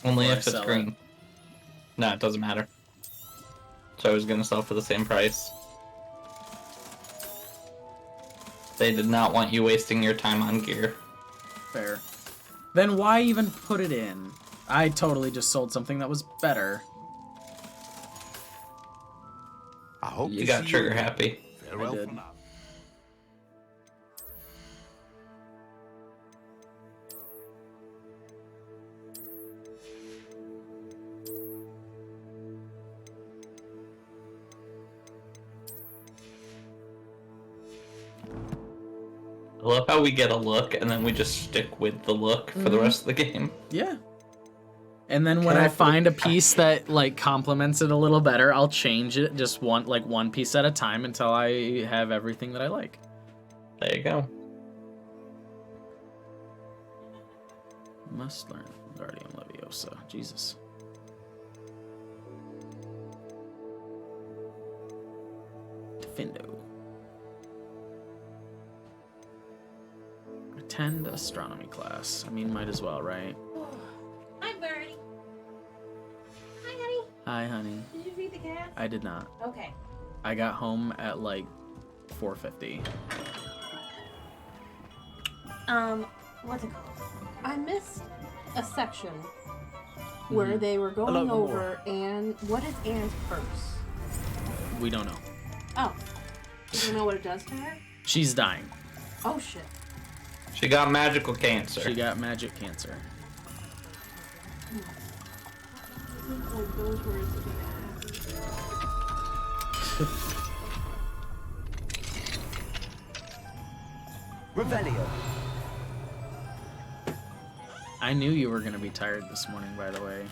Only Before I if it's sell green. it. No, it doesn't matter. So I was gonna sell for the same price. They did not want you wasting your time on gear. Fair. Then why even put it in? I totally just sold something that was better. I hope You got trigger happy. Farewell I did. for now. I love how we get a look and then we just stick with the look for the rest of the game. Yeah. And then when Can I I find a piece that like complements it a little better, I'll change it just one piece at a time until I have everything that I like. There you go. Must learn Guardian Leviosa. Jesus. Defendo. Attend astronomy class. I mean, might as well, right? Hi, Birdie. Hi, honey. Hi, honey. Did you feed the cat? I did not. Okay. I got home at like 4:50. What's it called? I missed a section where Mhm. they were going Hello, over and what is Anne's purse? We don't know. Oh. You don't know what it does to her? She's dying. Oh shit. She got magical cancer. She got magic cancer. Like those words would be Revelio. I knew you were gonna be tired this morning, by the way.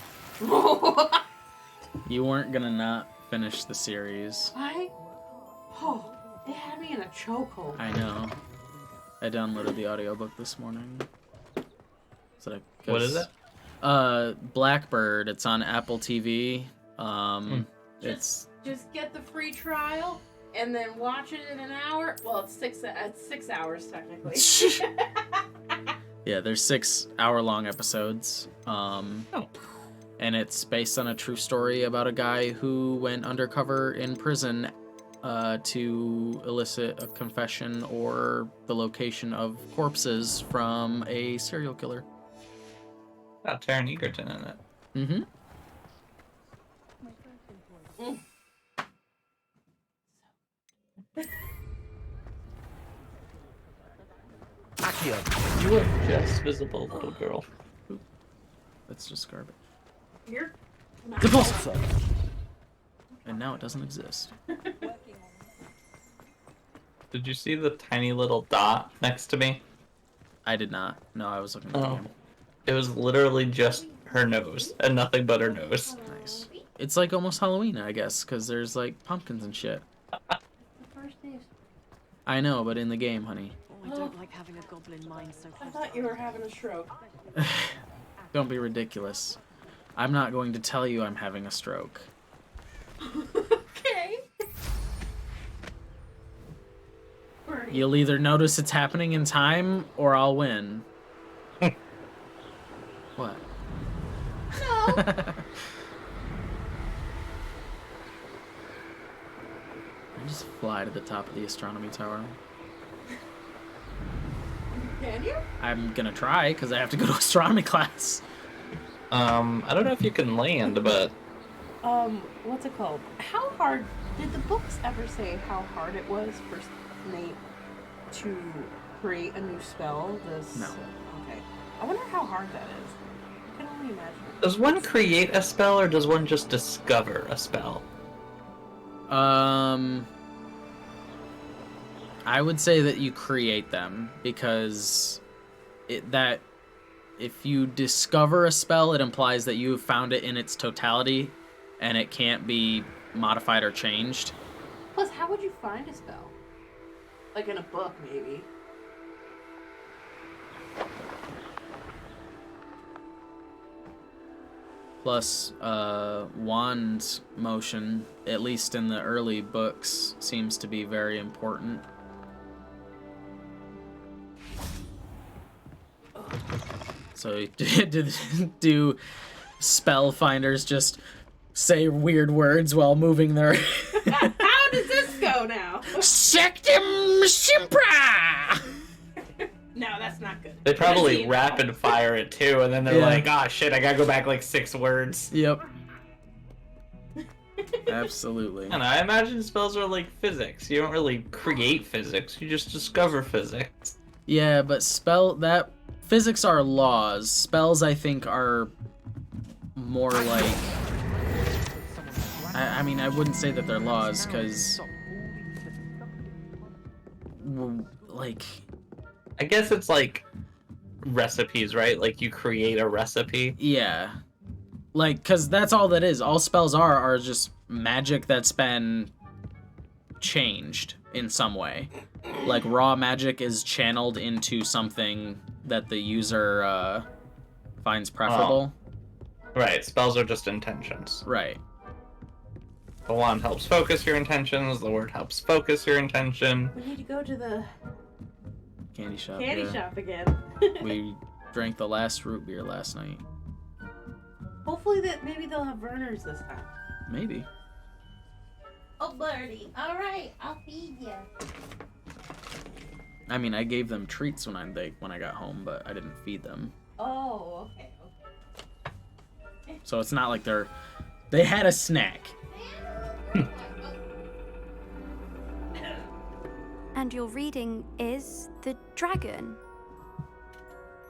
You weren't gonna not finish the series. Oh, it had me in a chokehold. I know. I downloaded the audiobook this morning. So What is it? Blackbird. It's on Apple TV. It's Just get the free trial and then watch it in an hour. Well, it's 6 hours technically. yeah, there's 6 hour-long episodes. And it's based on a true story about a guy who went undercover in prison to elicit a confession or the location of corpses from a serial killer. Got Taron Egerton in it. Mm-hmm. Accio. You are just visible, little girl. That's just garbage. Here? Repulsor. And now it doesn't exist. Did you see the tiny little dot next to me? I did not. No, I was looking at the game. It was literally just her nose and nothing but her nose. Nice. It's like almost Halloween, I guess, because there's like pumpkins and shit. I know, but in the game, honey. I don't like having a goblin mind so I thought you were having a stroke. Don't be ridiculous. I'm not going to tell you I'm having a stroke. Okay. You'll either notice it's happening in time, or I'll win. What? No. I just fly to the top of the astronomy tower. Can you? I'm gonna try, because I have to go to astronomy class. I don't know if you can land, but... What's it called? How hard... Did the books ever say how hard it was for Snape to create a new spell? No. Okay. I wonder how hard that is. I can only imagine. Does one create a spell, or does one just discover a spell? I would say that you create them, because if you discover a spell, it implies that you have found it in its totality, and it can't be modified or changed. Plus, how would you find a spell? Like in a book, maybe. Plus, wand motion, at least in the early books, seems to be very important. So, do spell finders just say weird words while moving their... How does this go now? Sectum Simpra! No, that's not good. They probably rapid fire it too, and then they're Yeah. like, "Ah, shit, I gotta go back like 6 words." Yep. Absolutely. And I imagine spells are like physics. You don't really create physics, you just discover physics. Yeah, but physics are laws. Spells, I think, are more like... I mean, I wouldn't say that they're laws, because... Like... I guess it's like recipes, right? Like you create a recipe. Yeah. Like, because that's all that is. All spells are just magic that's been changed in some way. Like, raw magic is channeled into something that the user finds preferable. Right, spells are just intentions. Right. The wand helps focus your intentions, the word helps focus your intention. We need to go to the Candy shop. candy yeah. shop again. We drank the last root beer last night. Hopefully maybe they'll have Vernors this time. Maybe. Oh, birdie. All right, I'll feed you. I mean, I gave them treats when I got home, but I didn't feed them. Oh, okay. So it's not like they had a snack. And your reading is the dragon.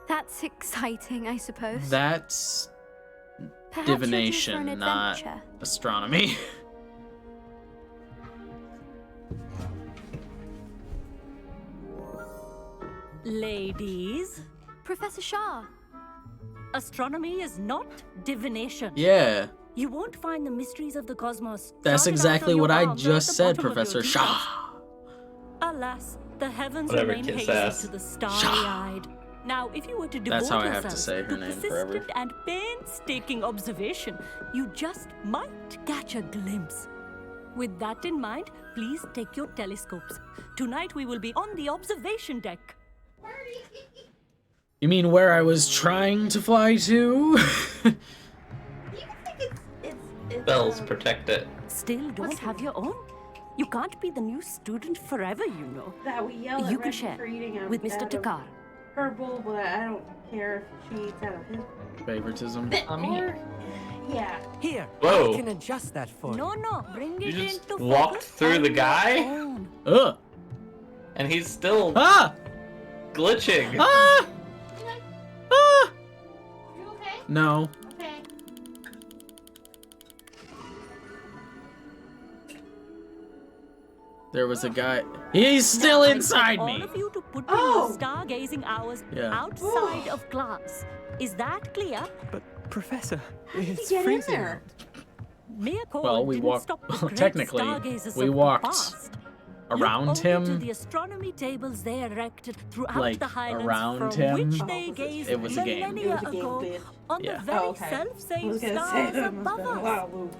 That's exciting, I suppose. That's Perhaps you're due for an divination, not adventure. astronomy. Ladies, Professor Shah. astronomy is not divination. Yeah. You won't find the mysteries of the cosmos. That's charted out exactly on what your I palms or at just the said, bottom of your Professor teeth. Shah. Alas, the heavens Whatever, remain kiss hazy ass. to the starry-eyed. Now, if you were to devote That's how I have to yourselves say her to name persistent forever. and painstaking observation, you just might catch a glimpse. With that in mind, please take your telescopes. Tonight we will be on the observation deck. You mean where I was trying to fly to? Spells protect it. Still don't have your own? You can't be the new student forever, you know. That we yell at You can Reggie share for eating out with Mr. of Takar. her bowl, but I don't care if she eats out of his. Favoritism. Or, yeah. Here, Whoa. I can adjust that for No, no, bring You it just into walked focus through on the your guy? own. Ugh. And he's still Ah! glitching. Ah! Ah! You okay? No. Okay. There was a guy. He's still Now, I inside want me. all of you to put Oh. your stargazing hours Yeah. outside of class. Is that clear? But, Professor, How did it's he get in freezing there? out. Mea Cole Well, we didn't walked- stop the great technically, stargazers we of the walked. past. around Look only to him, the astronomy tables they erected throughout like the highlands around from him, which they gazed it was a game. millennia ago on Yeah. the very Oh, okay. self-same I was gonna say stars that must above have been a us. while, Lou.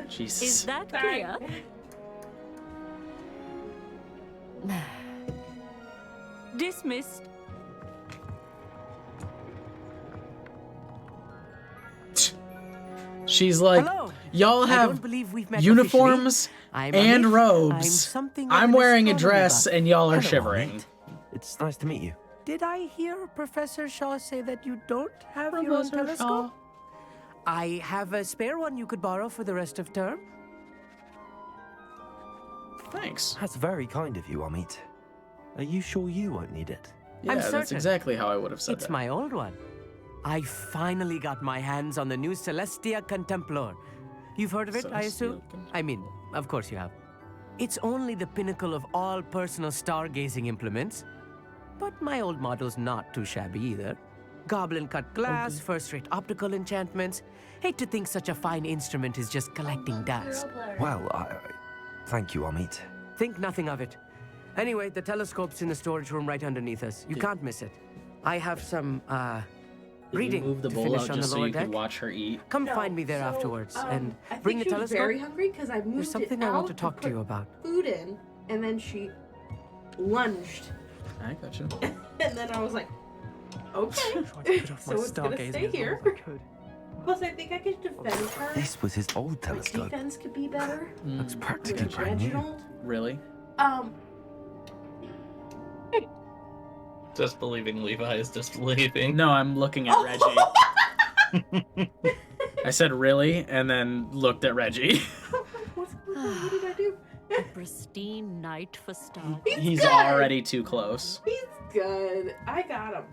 Jesus. Is that clear? Dismissed. She's like, Hello. y'all I have don't believe we've met uniforms I'm and Amit. robes. something of I'm an wearing a astronomy dress buff. and y'all are Hello, shivering. Amit. It's nice to meet you. Did I hear Professor Shaw say that you don't have your own telescope? I have a spare one you could borrow for the rest of term. Thanks. That's very kind of you, Amit. Are you sure you won't need it? Yeah, I'm that's certain. exactly how I would have said It's that. my old one. I finally got my hands on the new Celestia Contemplor. You've heard of it, I assume? I mean, of course you have. It's only the pinnacle of all personal stargazing implements. But my old model's not too shabby either. Goblin-cut glass, first-rate optical enchantments. Hate to think such a fine instrument is just collecting dust. Well, thank you, Amit. Think nothing of it. Anyway, the telescope's in the storage room right underneath us. You can't miss it. I have some, Did reading you move the to bowl finish out on just the so lower you deck. could watch her eat? Come find me there afterwards and I bring think the she was telescope. very hungry because I moved There's something it I want out to talk to you about. Food in, and then she lunged, I got you. and then I was like, okay, so it's gonna stay here. Plus, I think I could defend her. This was his old My telescope. defense could be better. Looks practically With brand new. Reginald. Really? Disbelieving Levi is disbelieving. No, I'm looking at Reggie. I said really, and then looked at Reggie. What did I do? A pristine night for stars. He's good. already too close. He's good. I got him.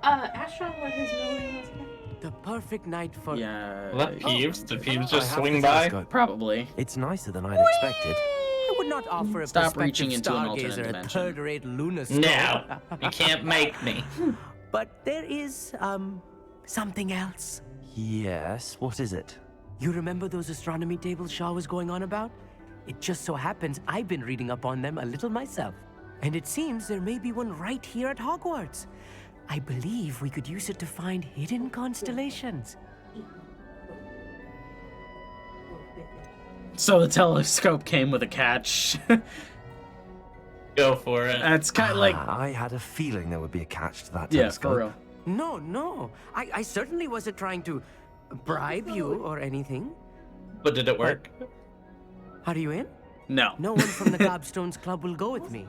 Ask Sean what his middle name was again. The perfect night for... Yeah. Well, that Peeves? Did Peeves I just have swing the by? telescope. Probably. It's nicer than I'd expected. I would not offer a Stop prospective reaching into an alternate stargazer a dimension. third-rate lunar No, you can't make me. But there is, something else. Yes, what is it? You remember those astronomy tables Shaw was going on about? It just so happens I've been reading up on them a little myself. And it seems there may be one right here at Hogwarts. I believe we could use it to find hidden constellations. So the telescope came with a catch. Go for it. That's kind of like, I had a feeling there would be a catch to that yeah, telescope. for real. No. I certainly wasn't trying to bribe you or anything. But did it work? Are you in? No. No one from the Gobstones Club will go with me.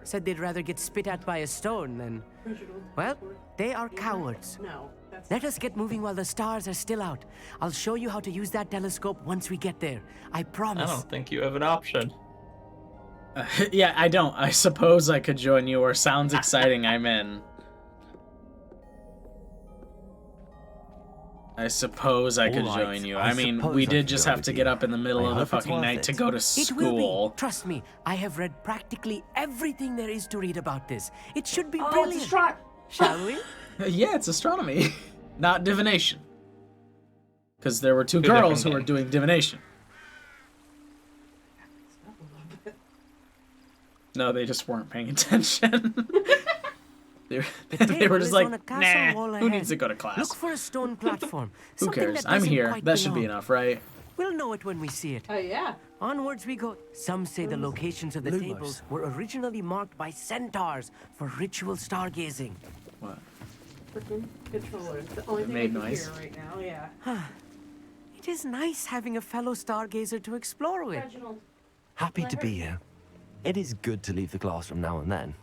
Said they'd rather get spit at by a stone than... Well, they are cowards. No. Let us get moving while the stars are still out. I'll show you how to use that telescope once we get there. I I promise. don't think you have an option. Yeah, I don't. I suppose I could join you, or sounds exciting, I'm in. I suppose I could All right, join you. I I mean, suppose we I did could just go have with to you. get up in the middle I of the hope it's fucking worth night it. to go to It will school. be. Trust me, I have read practically everything there is to read about this. It should be Oh, brilliant. it's a Shall we? Yeah, it's astronomy, not divination. Because there were two Two girls who different were things. doing divination. No, they just weren't paying attention. they were The they were table just is like, on a castle wall nah, who ahead. needs to go to class? Look for a stone platform. Who Something cares? that I'm doesn't here. quite That should be belong. enough, right? We'll know it when we see it. Oh yeah. Onwards we go. Some say the locations of the Lumos. tables were originally marked by centaurs for ritual stargazing. What? Freaking controller. It's the only It thing made I can noise. hear right now. Yeah. It is nice having a fellow stargazer to explore with. Reginald. Happy to be here. It is good to leave the classroom now and then.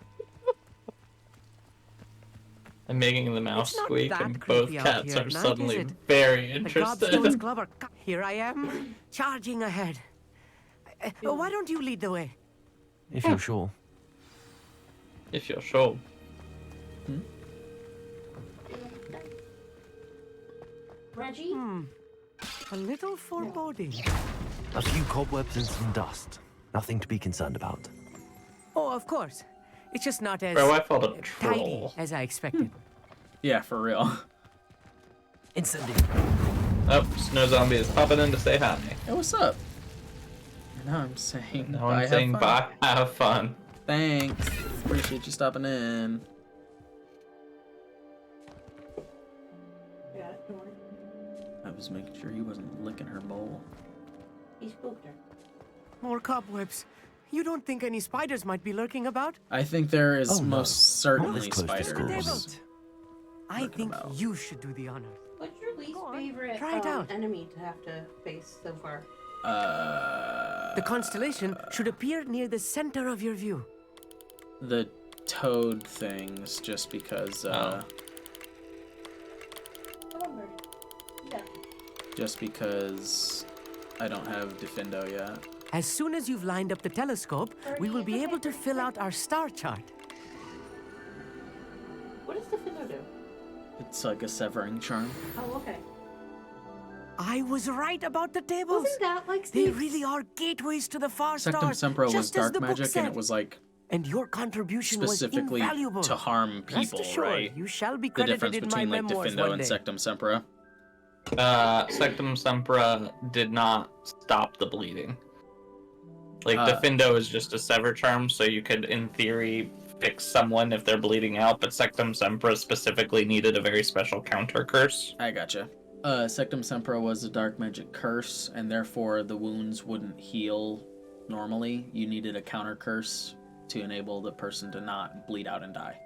I'm making the mouse It's not squeak, that and both creepy out cats here are at night, suddenly is it? very The interested. Gobstones Club are... Here I am, charging ahead. Why don't you lead the way? If you're sure. If you're sure. Reggie. A little foreboding. A few cobwebs and some dust. Nothing to be concerned about. Oh, of course. It's just not as Bro, I fought a tidy troll. as I expected. Yeah, for real. Incendiary. Oh, Snow Zombie is popping in to say hi. Hey, what's up? No, I'm saying No bye, one's have saying fun. bye, have fun. Thanks. Appreciate you stopping in. Yeah, don't worry. I was making sure he wasn't licking her bowl. He spooked her. More cobwebs. You don't think any spiders might be lurking about? I think there is Oh, no. most Not certainly this close to school. spiders. I think you should do the honors. What's your least favorite try it out. enemy to have to face so far? The constellation should appear near the center of your view. The toad things, just because, Come on, Birdie. Yeah. just because I don't have Defendo yet. As soon as you've lined up the telescope, we will be able to fill out our star chart. What does the Findo do? It's like a severing charm. Oh, okay. I was right about the tables. Wasn't that like They Snape's? really are gateways to the far Sectum stars. Sempra was just as dark the book magic, and said. it was like And your contribution specifically was invaluable. to harm Rest people, assured, right? you shall be The credited difference in between my like memoirs Defendo one and day. Sectum Sempra. Sectum Sempra did not stop the bleeding. Like, Uh, Defendo is just a sever charm, so you could, in theory, fix someone if they're bleeding out, but Sectum Sempra specifically needed a very special counter curse. I gotcha. Sectum Sempra was a dark magic curse, and therefore the wounds wouldn't heal normally. You needed a counter curse to enable the person to not bleed out and die.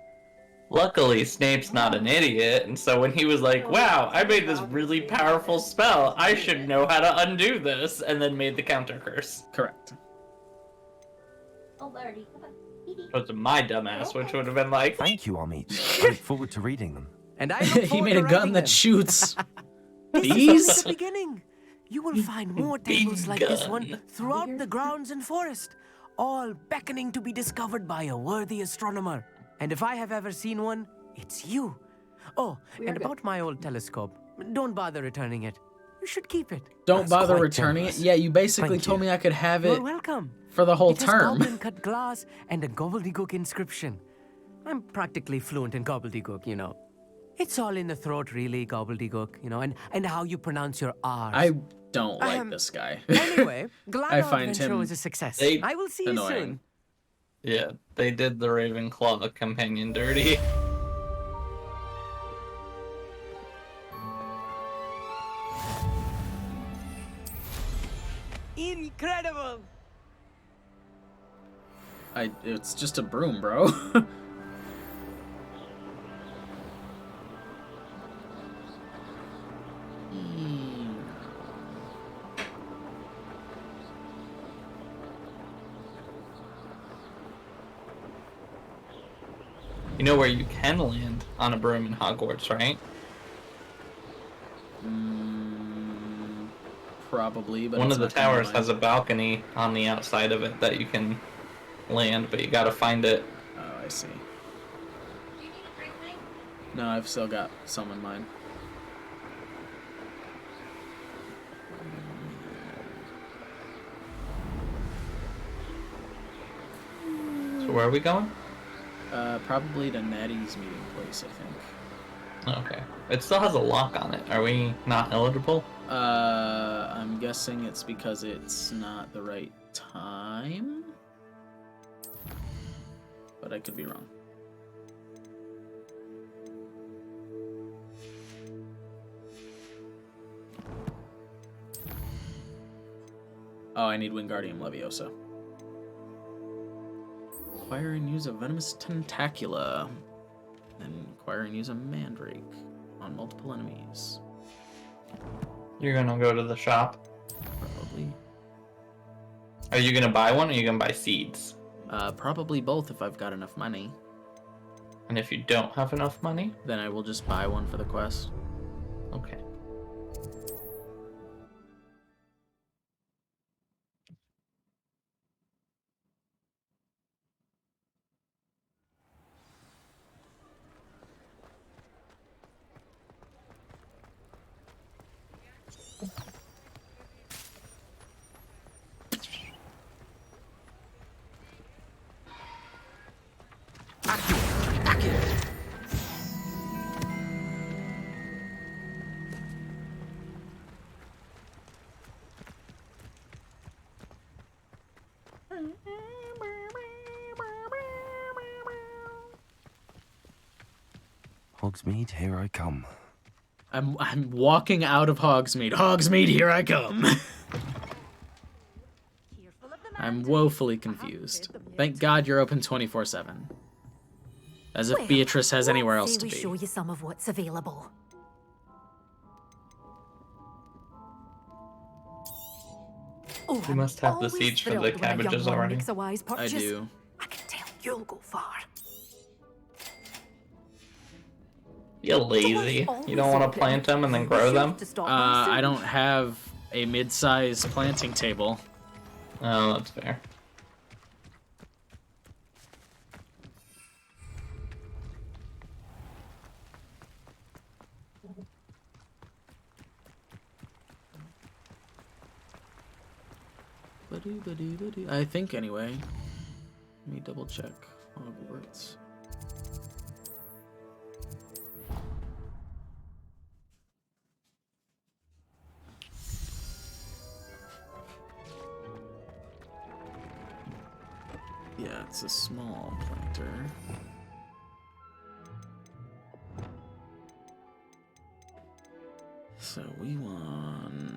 Luckily, Snape's not an idiot, and so when he was like, wow, I made this really powerful spell, I should know how to undo this, and then made the counter curse. Correct. Oh, Birdie, come on. But to my dumbass, which would have been like, Thank you, Amit. I look forward to reading them. And I He made a gun that shoots This is bees. just the beginning. You will find more tables like this one throughout the grounds and forest, all beckoning to be discovered by a worthy astronomer. And if I have ever seen one, it's you. Oh, and about my old telescope, don't bother returning it. You should keep it. Don't That's bother quite returning generous. it. Yeah, you basically Thank told you. me I could have You're it welcome. for the whole It has term. goblin-cut glass and a gobbledygook inscription. I'm practically fluent in gobbledygook, you know. It's all in the throat, really, gobbledygook, you know, and how you pronounce your R's. I don't like this guy. Anyway, glad I our find adventure him was a success. They- I will see you annoying. soon. yeah, they did the Ravenclaw companion dirty. Incredible! It's just a broom, bro. You know where you can land on a broom in Hogwarts, right? Probably, but One it's of the not coming towers to has a mind. balcony on the outside of it that you can land, but you gotta find it. Oh, I see. No, I've still got some in mind. So where are we going? Probably to Natty's meeting place, I think. Okay. It still has a lock on it. Are we not eligible? I'm guessing it's because it's not the right time. But I could be wrong. Oh, I need Wingardium Leviosa. Acquire and use a venomous tentacula. And acquire and use a mandrake on multiple enemies. You're gonna go to the shop. Probably. Are you gonna buy one or are you gonna buy seeds? Probably both if I've got enough money. And if you don't have enough money? Then I will just buy one for the quest. Okay. Hogsmeade, here I come. I'm walking out of Hogsmeade. Hogsmeade, here I come. I'm woefully confused. Thank God you're open 24/7. As if Beatrice has anywhere else to we be. show you some of what's available. Oh, You must have the seeds for the cabbages already. I do. I can tell you'll go far. You're lazy. You don't want to plant them and then grow them? I don't have a mid-size planting table. Oh, that's fair. I think anyway. Let me double check. Hogwarts. Yeah, it's a small planter. So we want...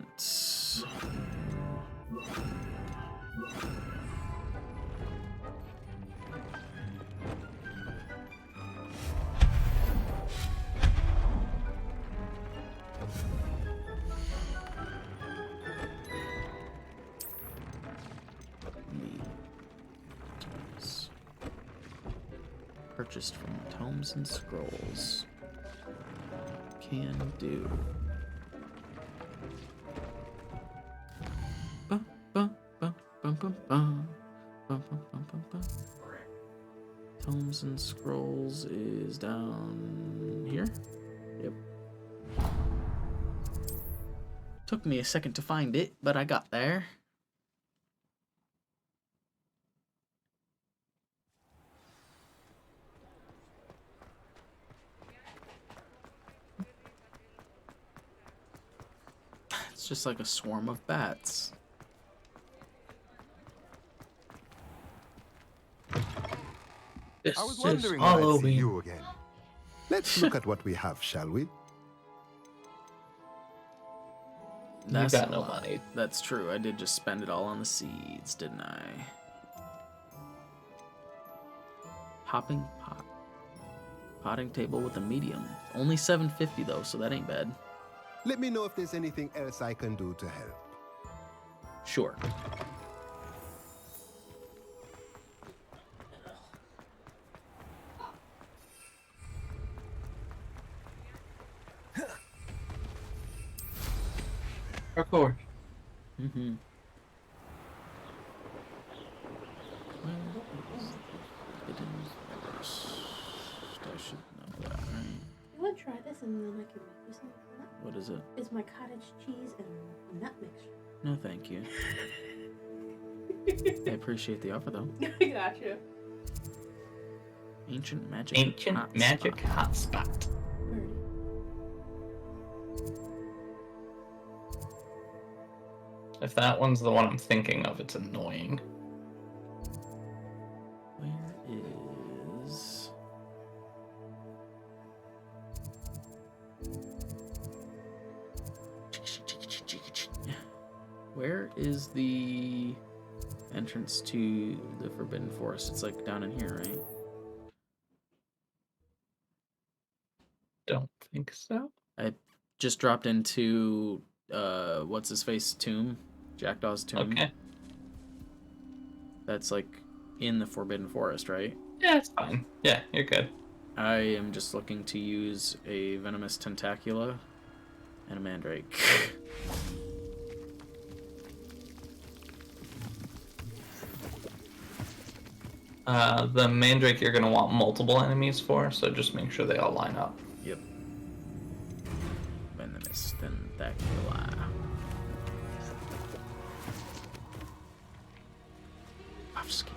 Purchased from Tomes and Scrolls. Can do. Tomes and Scrolls is down here. Yep. Took me a second to find it, but I got there. It's just like a swarm of bats. I was wondering when I'd see you again. Let's look at what we have, shall we? That's got no money. That's true. I did just spend it all on the seeds, didn't I? Hopping pot. Potting table with a medium. Only $7.50 though, so that ain't bad. Let me know if there's anything else I can do to help. Sure. Parkour. Mm-hmm. I should know that, right? You want to try this and then I can make you something for that? What is it? It's my cottage cheese and nut mixture. No, thank you. I appreciate the offer, though. I gotcha. Ancient magic. Ancient magic hotspot. If that one's the one I'm thinking of, it's annoying. Where is... Where is the entrance to the Forbidden Forest? It's like down in here, right? Don't think so. I just dropped into what's his face tomb, Jackdaw's tomb. Okay. That's like in the Forbidden Forest, right? Yeah, it's fine. Yeah, you're good. I am just looking to use a venomous tentacula and a mandrake. The mandrake you're gonna want multiple enemies for, so just make sure they all line up. Yep. Venomous tentacula. Offski.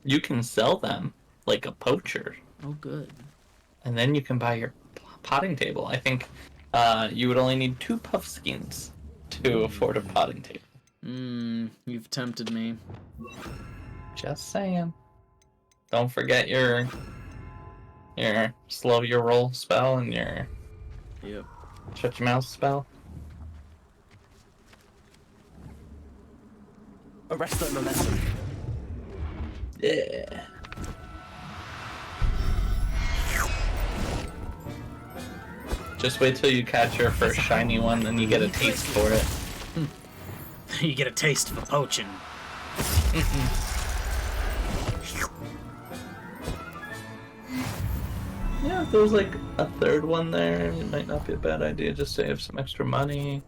You can sell them like a poacher. Oh, good. And then you can buy your potting table. I think you would only need 2 puffskins to afford a potting table. You've tempted me. Just saying. Don't forget your slow your roll spell and your shut your mouth spell. Arrest that momentum. Yeah. Just wait till you catch your first shiny one, then you get a taste for it. You get a taste for poaching. Yeah, if there was like a third one there, it might not be a bad idea. Just save some extra money.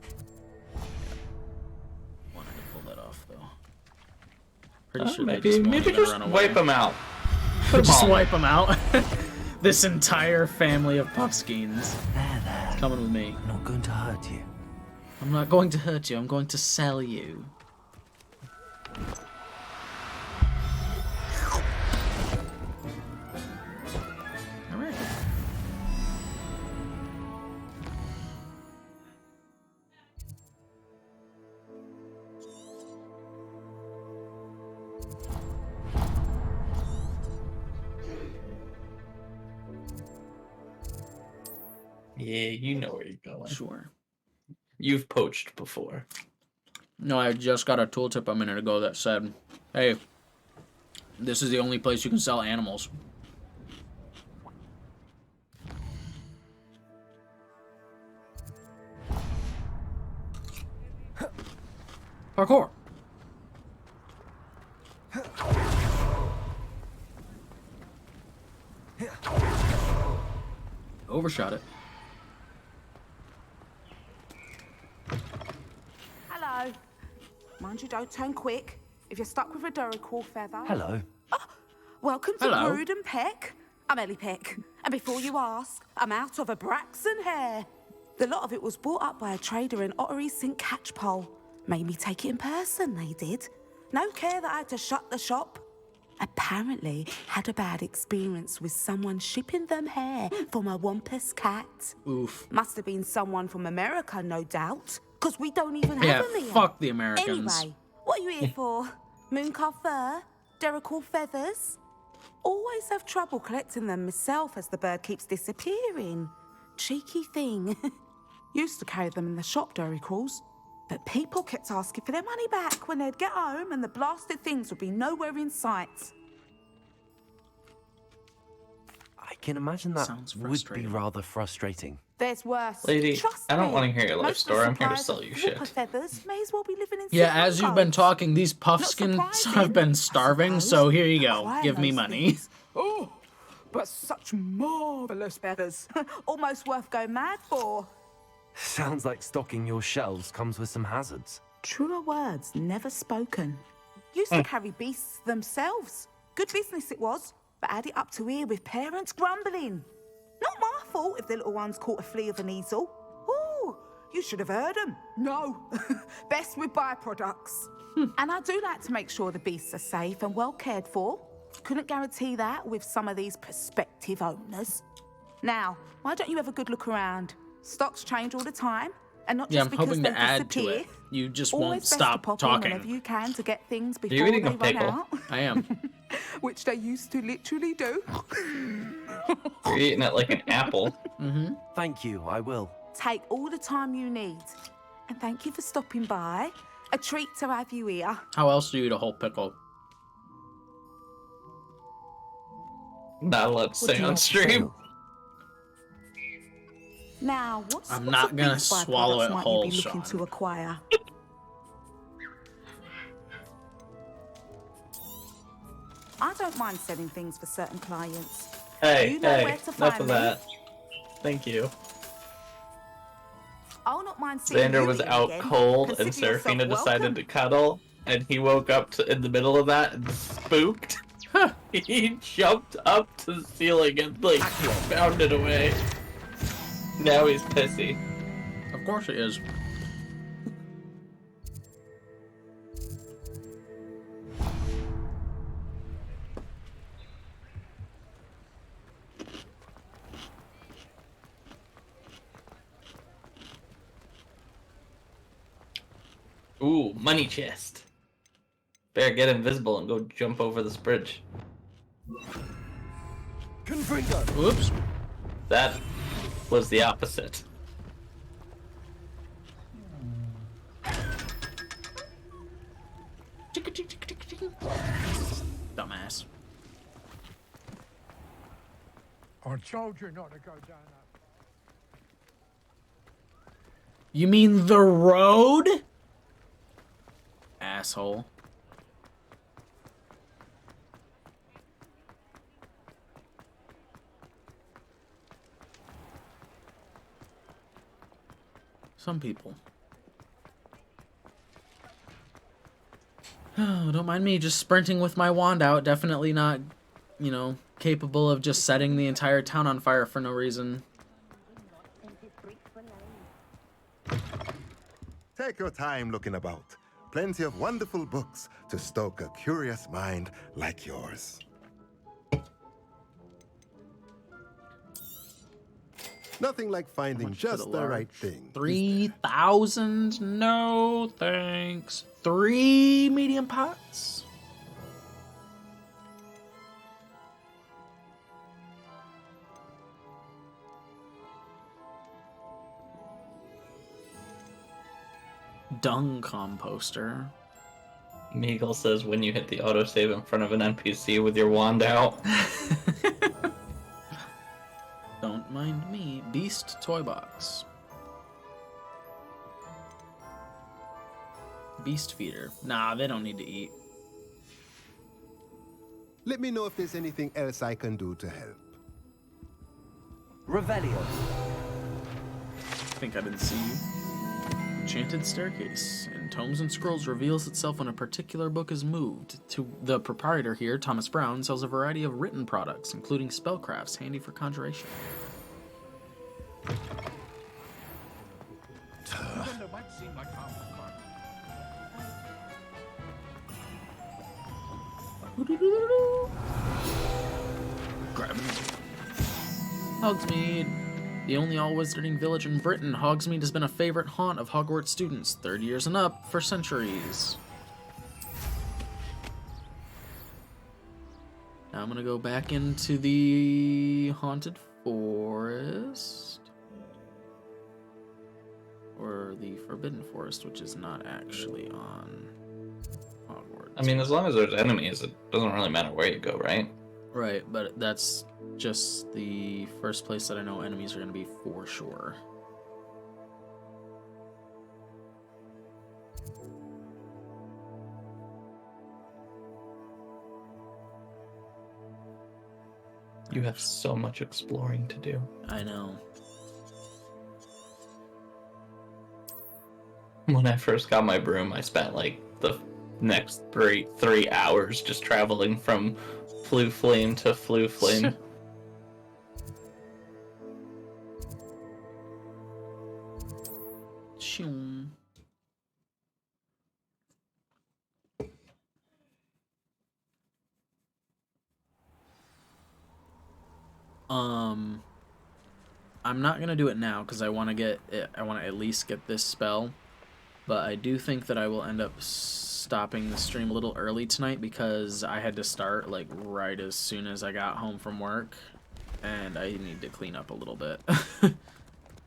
Wanted to pull that off though. Pretty sure maybe they just run away. wipe them out. Just wipe them out. This entire family of puffskins. There. It's coming with me. I'm not going to hurt you. I'm not going to hurt you. I'm going to sell you. Alright. Yeah, you know where you're going. Sure. You've poached before. No, I just got a tooltip a minute ago that said, hey, this is the only place you can sell animals. Parkour. Overshot it. Hello. Mind you, don't turn quick. If you're stuck with a Duracall feather... Hello. Welcome to Hello. Brood and Peck. I'm Ellie Peck. And before you ask, I'm out of a Braxton hair. The lot of it was bought up by a trader in Ottery St. Catchpole. Made me take it in person, they did. No care that I had to shut the shop. Apparently had a bad experience with someone shipping them hair for my Wampus cat. Oof. Must have been someone from America, no doubt. Because we don't even Yeah, have them here. fuck the Americans. Anyway, what are you here for? Mooncar fur? Duracall feathers? Always have trouble collecting them myself as the bird keeps disappearing. Cheeky thing. Used to carry them in the shop, Duracalls. But people kept asking for their money back when they'd get home and the blasted things would be nowhere in sight. I can imagine that Sounds would be frustrating. rather frustrating. There's worse. Lady, Trust I don't me. want to hear your life Most of story. the I'm here to suppliers sell of you whooper shit. feathers may as well be living in Yeah, silver as you've been coats. talking, these puffskins surprising, have been starving, suppose. so here you go. Acquire Give me those money. things. Oh, but such marvelous feathers. Almost worth going mad for. Sounds like stocking your shelves comes with some hazards. Truer words never spoken. Used to carry beasts themselves. Good business it was, but had it up to here with parents grumbling. Not my fault if the little ones caught a flea of an easel. Ooh, you should have heard them. No, best with byproducts. And I do like to make sure the beasts are safe and well cared for. Couldn't guarantee that with some of these prospective owners. Now, why don't you have a good look around? Stocks change all the time, and not Yeah, just I'm because hoping they to add to disappear. it. You just Always won't best to stop pop in talking. whenever you can to get things you before eating they a run pickle? out. I am. Which they used to literally do. You're eating it like an apple. Mm-hmm. Thank you, I will. Take all the time you need. And thank you for stopping by. A treat to have you here. How else do you eat a whole pickle? Not allowed to say on stream. Now, what I'm sorts not of gonna beef swallow byproducts it might whole, you be looking Sean. to acquire? I don't mind selling things for certain clients. Hey, You know hey, where to enough find of me. that. Thank you. I'll not mind seeing Xander you was here out again. cold, and Consider yourself Seraphina decided welcome. to cuddle, and he woke up in the middle of that and spooked. He jumped up to the ceiling and like bounded away. Now he's pissy. Of course it is. Ooh, money chest. Better get invisible and go jump over this bridge. Whoops. That was the opposite. Dumbass. I told you not to go down that. You mean the road? Asshole. Some people. Oh, don't mind me just sprinting with my wand out. Definitely not, you know, capable of just setting the entire town on fire for no reason. Take your time looking about. Plenty of wonderful books to stoke a curious mind like yours. Nothing like finding just the right thing. 3,000? No, thanks. 3 medium pots? Dung composter. Meagle says when you hit the autosave in front of an NPC with your wand out. Don't mind me. Beast toy box. Beast feeder. Nah, they don't need to eat. Let me know if there's anything else I can do to help. Revelio. I think I didn't see you. Enchanted staircase. In Tomes and Scrolls reveals itself when a particular book is moved. To the proprietor here, Thomas Brown, sells a variety of written products, including spellcrafts handy for conjuration. Grab it. Hogsmeade. The only all-wizarding village in Britain, Hogsmeade has been a favorite haunt of Hogwarts students, 30 years and up, for centuries. Now I'm gonna go back into the Haunted Forest. Or the Forbidden Forest, which is not actually on Hogwarts. I mean, as long as there's enemies, it doesn't really matter where you go, right? Right, but that's just the first place that I know enemies are going to be for sure. You have so much exploring to do. I know. When I first got my broom, I spent like the next three hours just traveling from Floo Flame to Floo Flame. I'm not gonna do it now because I want to get it. I want to at least get this spell, but I do think that I will end up stopping the stream a little early tonight because I had to start like right as soon as I got home from work, and I need to clean up a little bit.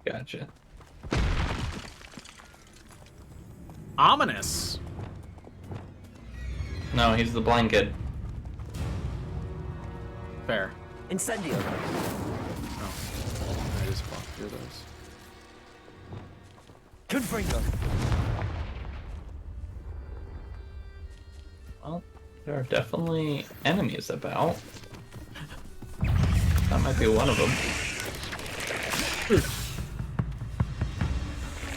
Gotcha. Ominous. No, he's the blind kid. Fair. Incendio. Oh, I just walked through those. Confringo. Well, there are definitely enemies about. That might be one of them.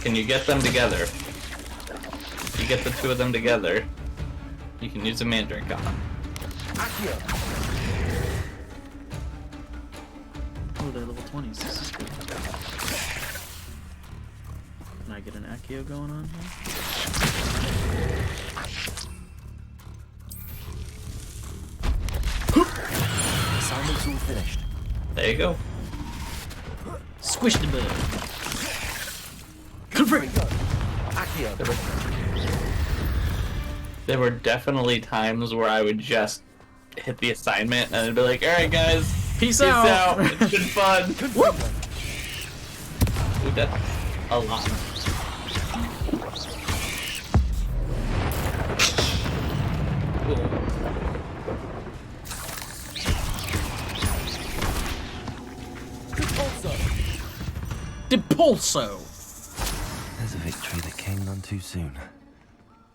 Can you get them together? If you get the two of them together, you can use a mandrake on them. Accio. Oh, they're level 20s. This is good. Can I get an Accio going on here? Assignment's all finished. There you go. Squish the bird. Confirm. Accio. There were definitely times where I would just hit the assignment and I'd be like, alright guys, peace out. It's been fun. Whoop. Ooh, that's a lot. Depulso. There's a victory that came none too soon.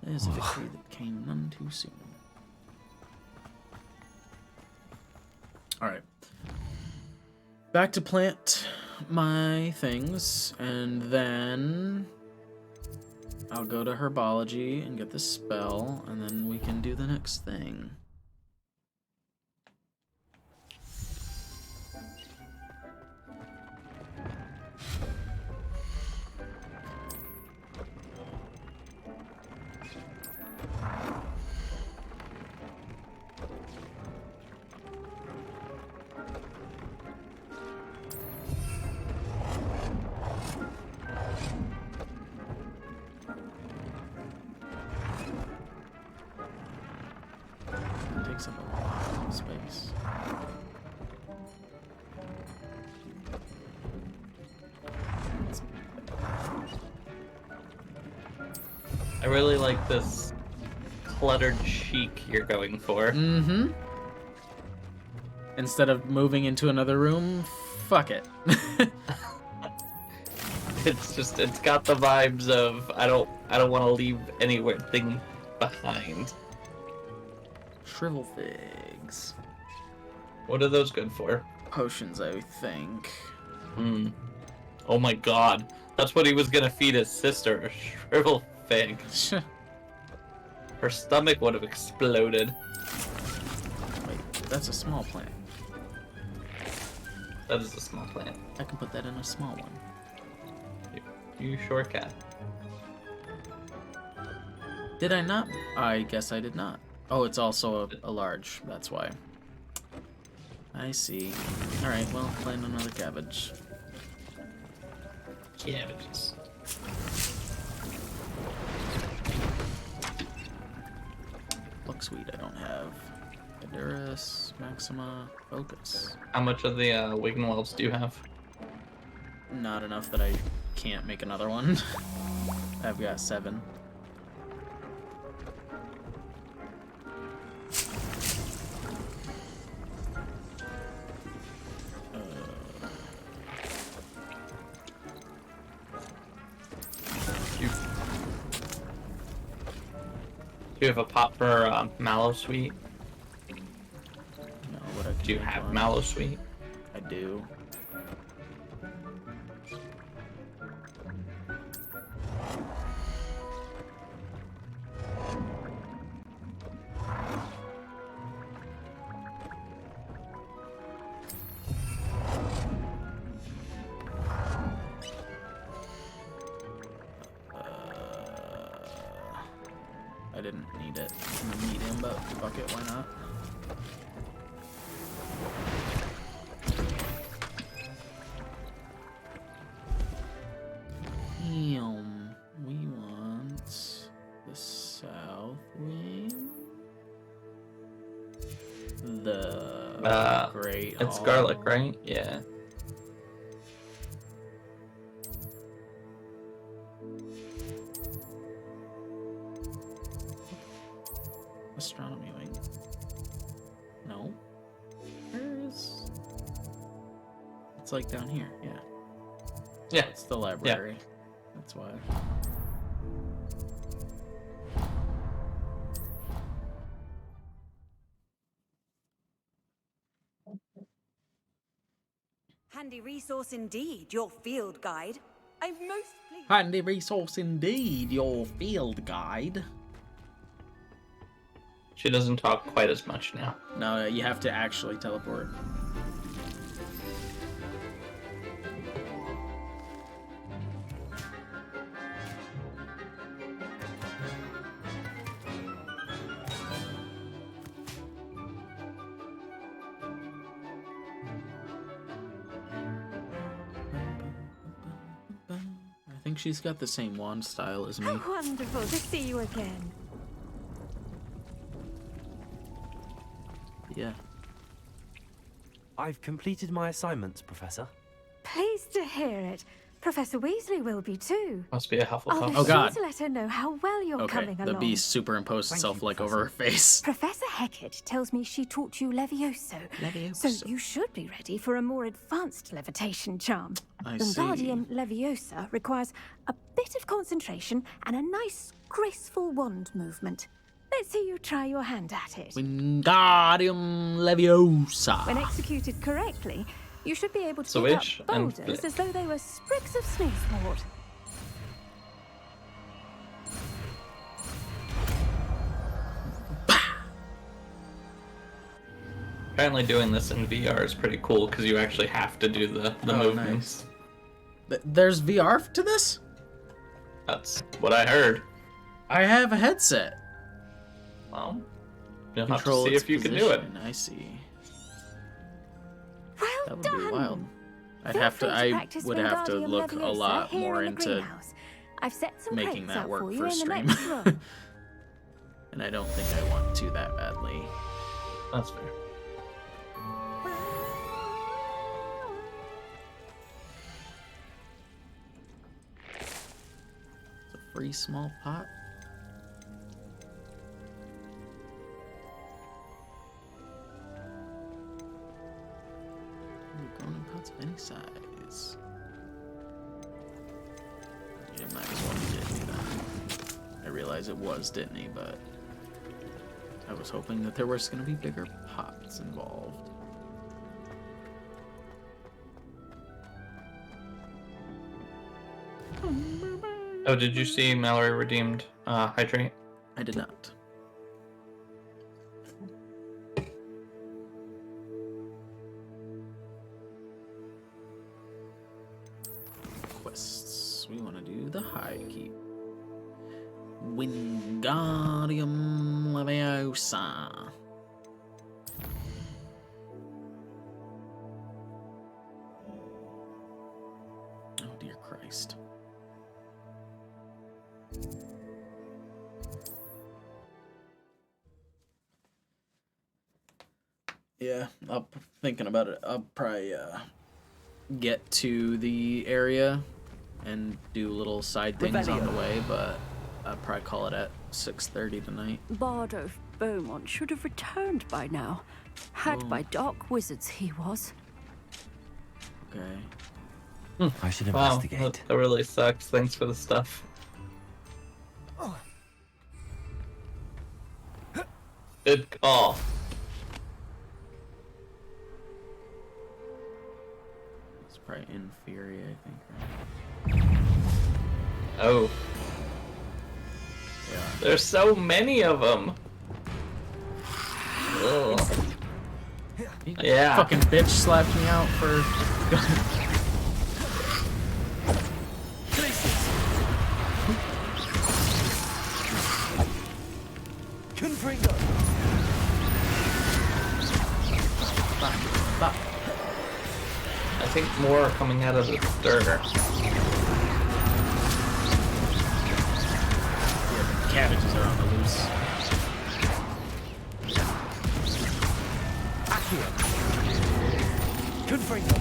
There's a victory that came none too soon. Alright. Back to plant my things, and then I'll go to herbology and get the spell, and then we can do the next thing. It takes up a lot of space. I really like this cluttered chic you're going for. Mm-hmm. Instead of moving into another room, fuck it. It's got the vibes of I don't want to leave anything behind. Shrivel figs. What are those good for? Potions, I think. Hmm. Oh my god. That's what he was gonna feed his sister, a shrivel fig. Her stomach would have exploded. Wait, that's a small plant. That is a small plant. I can put that in a small one. You sure can. Did I not? I guess I did not. Oh, it's also a large. That's why. I see. Alright, well, plant another cabbage. Cabbages. Look sweet, I don't have. Edurus, Maxima, Focus. How much of the Wiggenwelds do you have? Not enough that I can't make another one. I've got 7. Do you have a pot for mallow sweet? No, but I can do you make have one. mallow sweet? I do. I didn't need it in the medium, but fuck it, why not? We want the south wing. The great it's hall. garlic, right? Yeah. Astronomy wing. No. Where is? It's like down here. Yeah. Yeah. It's the library. That's why. Handy resource indeed, your field guide. I'm most pleased. Handy resource indeed, your field guide. She doesn't talk quite as much now. No, you have to actually teleport. I think she's got the same wand style as me. How wonderful to see you again. Yeah. I've completed my assignments, Professor. Pleased to hear it. Professor Weasley will be too. Must be a I'll Hufflepuff. be Oh, sure God. to let her know how well you're Okay, coming the along. beast superimposed itself like over her face. Professor Hecat tells me she taught you Levioso. So you should be ready for a more advanced levitation charm. I see. Wingardium Leviosa requires a bit of concentration and a nice, graceful wand movement. Let's see you try your hand at it. Wingardium Leviosa. When executed correctly, you should be able to Switch pick up and boulders flick. as though they were sprigs of sneezewort. Apparently doing this in VR is pretty cool because you actually have to do the movements. Nice. There's VR to this? That's what I heard. I have a headset. Well, you'll Control have to see its if you can do it. position. I see. Well That would done. be wild. I Practice would have to Wingardium look a Leviosa lot here more in the into greenhouse. I've set some making crates that out work for you for in the stream. next room. And I don't think I want to that badly. That's fair. It's a free small pot. Grown in pots of any size. Yeah, might as well be Disney then. I realize it was Disney, but I was hoping that there was going to be bigger pots involved. Oh, did you see Mallory redeemed Hydrate? I did not. Quests. We want to do the High Keep. Wingardium Leviosa. Oh dear Christ. Yeah, thinking about it. I'll probably get to the area and do little side things on the way, but I'll probably call it at 6:30 tonight. Bardo Beaumont should have returned by now. Had by dark wizards he was. Okay. I should Wow, investigate. that really sucks. Thanks for the stuff. Good call. It's probably in Fury, I think. Right? Oh. Yeah. There's so many of them. Ugh. Yeah. Fucking bitch slapped me out for. Confringo. I think more are coming out of the stir. Yeah, the cabbages are on the loose. Accio. Confringo.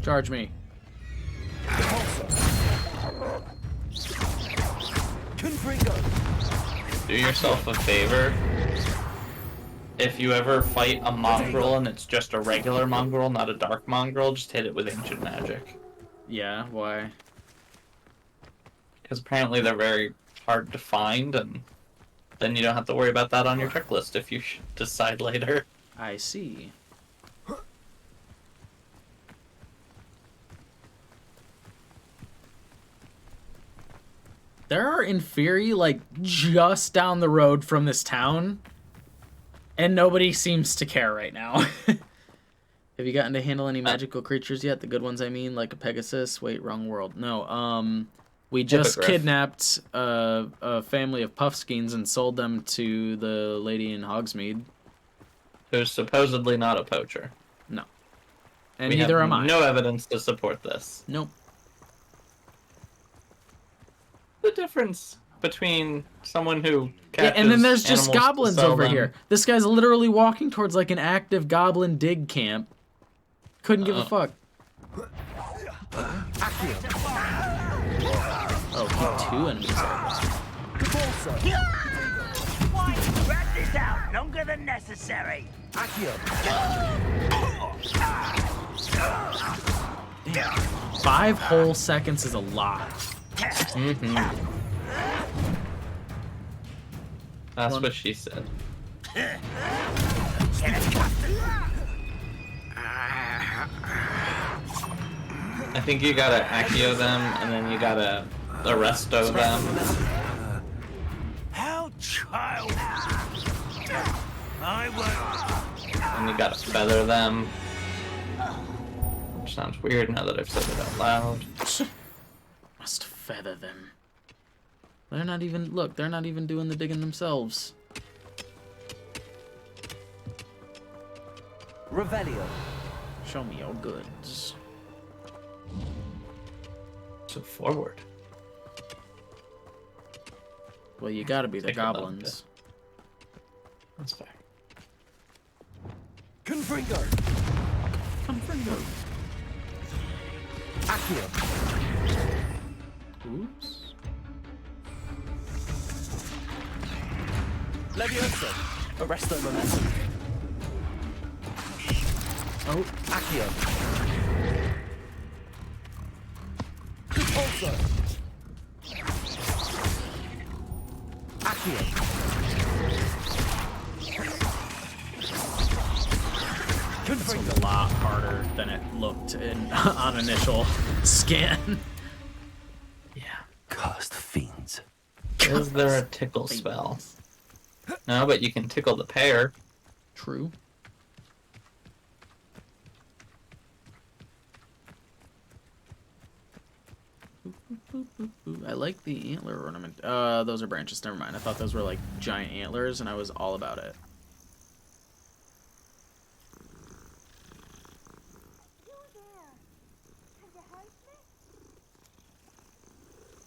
Charge me. Do yourself a favor. If you ever fight a mongrel and it's just a regular mongrel, not a dark mongrel, just hit it with ancient magic. Yeah, why? Because apparently they're very hard to find, and then you don't have to worry about that on your checklist if you decide later. I see. There are Inferi, like, just down the road from this town, and nobody seems to care right now. Have you gotten to handle any magical creatures yet? The good ones, I mean, like a Pegasus? Wait, wrong world. No, We just Hippogriff. kidnapped a family of Puffskeins and sold them to the lady in Hogsmeade. Who's supposedly not a poacher. No. And We neither have am I. no evidence to support this. Nope. The difference between someone who catches and then there's just animals to goblins sell over them- here. This guy's literally walking towards like an active goblin dig camp. Couldn't give a fuck. Oh, keep 2 enemies there. Why drag this out longer than necessary? Damn. 5 whole seconds is a lot. That's what she said. I think you gotta Accio them, and then you gotta Arresto them. How childish! I won't. And you gotta feather them. Which sounds weird now that I've said it out loud. Must feather them. They're not even, look, they're not even doing the digging themselves. Revelio. Show me your goods. So forward. Well, you gotta be the Take a little goblins. That's fair. Confringo. Confringo. Accio. Oops. Leviosa. Arresto momentum. Oh. Accio. Repulsor. Accio. This one's a lot harder than it looked on initial scan. Yeah. Cursed fiends. Is there a tickle spell? No, but you can tickle the pear. True. I like the antler ornament. Those are branches. Never mind. I thought those were like giant antlers, and I was all about it.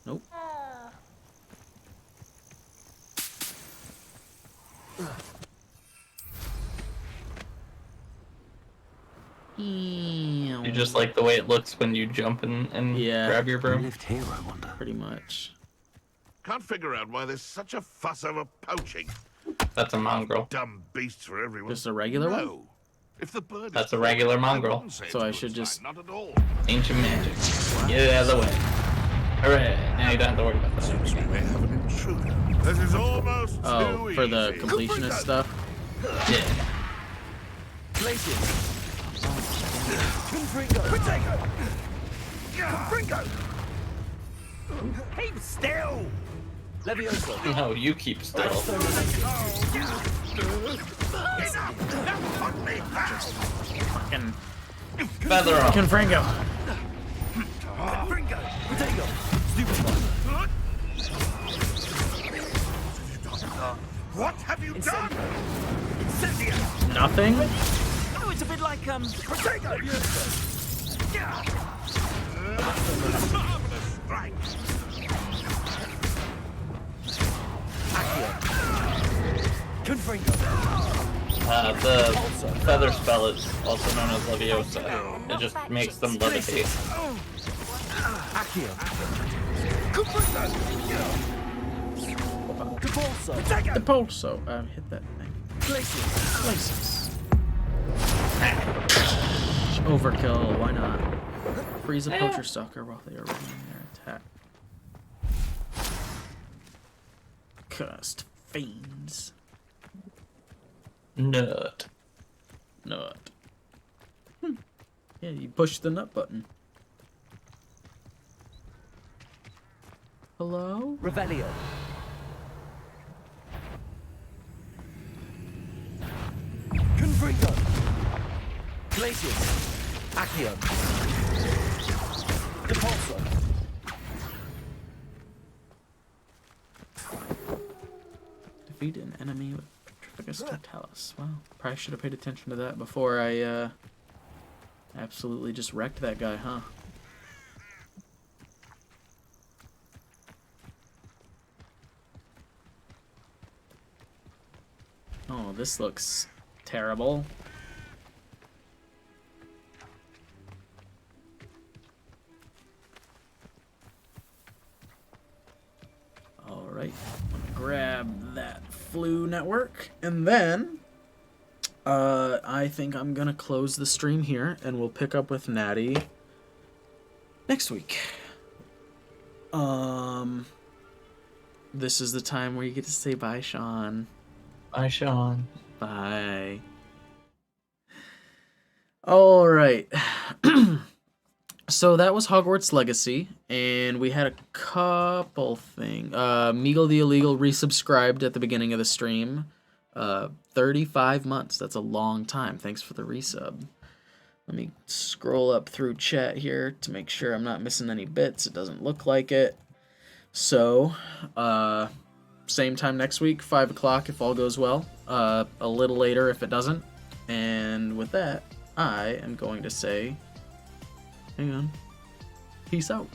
Nope. You just like the way it looks when you jump and grab your broom? Lived here, I wonder. Pretty much. Can't figure out why there's such a fuss over poaching. That's a mongrel. Dumb beasts for everyone. Just a regular one? No. If the bird That's is a regular I mongrel. wouldn't say So it's I good should sign, just... Not at all. Ancient magic. Get it out of the way. Alright, now you don't have to worry about that. Seems we may have an intruder. This is almost Oh, too for the easy. completionist stuff? Yeah. Places. Confringo. Protego! Confringo! Keep still! Leviosa. No, you keep still. Fucking Feather off. Confringo. Confringo! Protego. Stupefy. What have you done? Incendio! Nothing? Oh, it's a bit like, Protego! Marvelous strike! Confringo. The feather spell is also known as Leviosa. It just makes them levitate. Accio. The pulso. Hit that thing. Places. Overkill. Why not? Freeze a poacher stalker while they are running their attack. Cursed fiends. Nut. Yeah, you push the nut button. Hello? Revelio. Confringo. Places. Accio. Depulso. Defeat an enemy with Petrificus Totalis. Wow, probably should have paid attention to that before I absolutely just wrecked that guy, huh? Oh, this looks terrible. Alright, I'm gonna grab that flu network, and then I think I'm gonna close the stream here, and we'll pick up with Natty next week. This is the time where you get to say bye, Sean. Bye, Sean. Bye. Alright. So that was Hogwarts Legacy, and we had a couple things. Meagle the Illegal resubscribed at the beginning of the stream. 35 months. That's a long time. Thanks for the resub. Let me scroll up through chat here to make sure I'm not missing any bits. It doesn't look like it. So, same time next week, 5 o'clock if all goes well. A little later if it doesn't. And with that, I am going to say... Hang on. Peace out.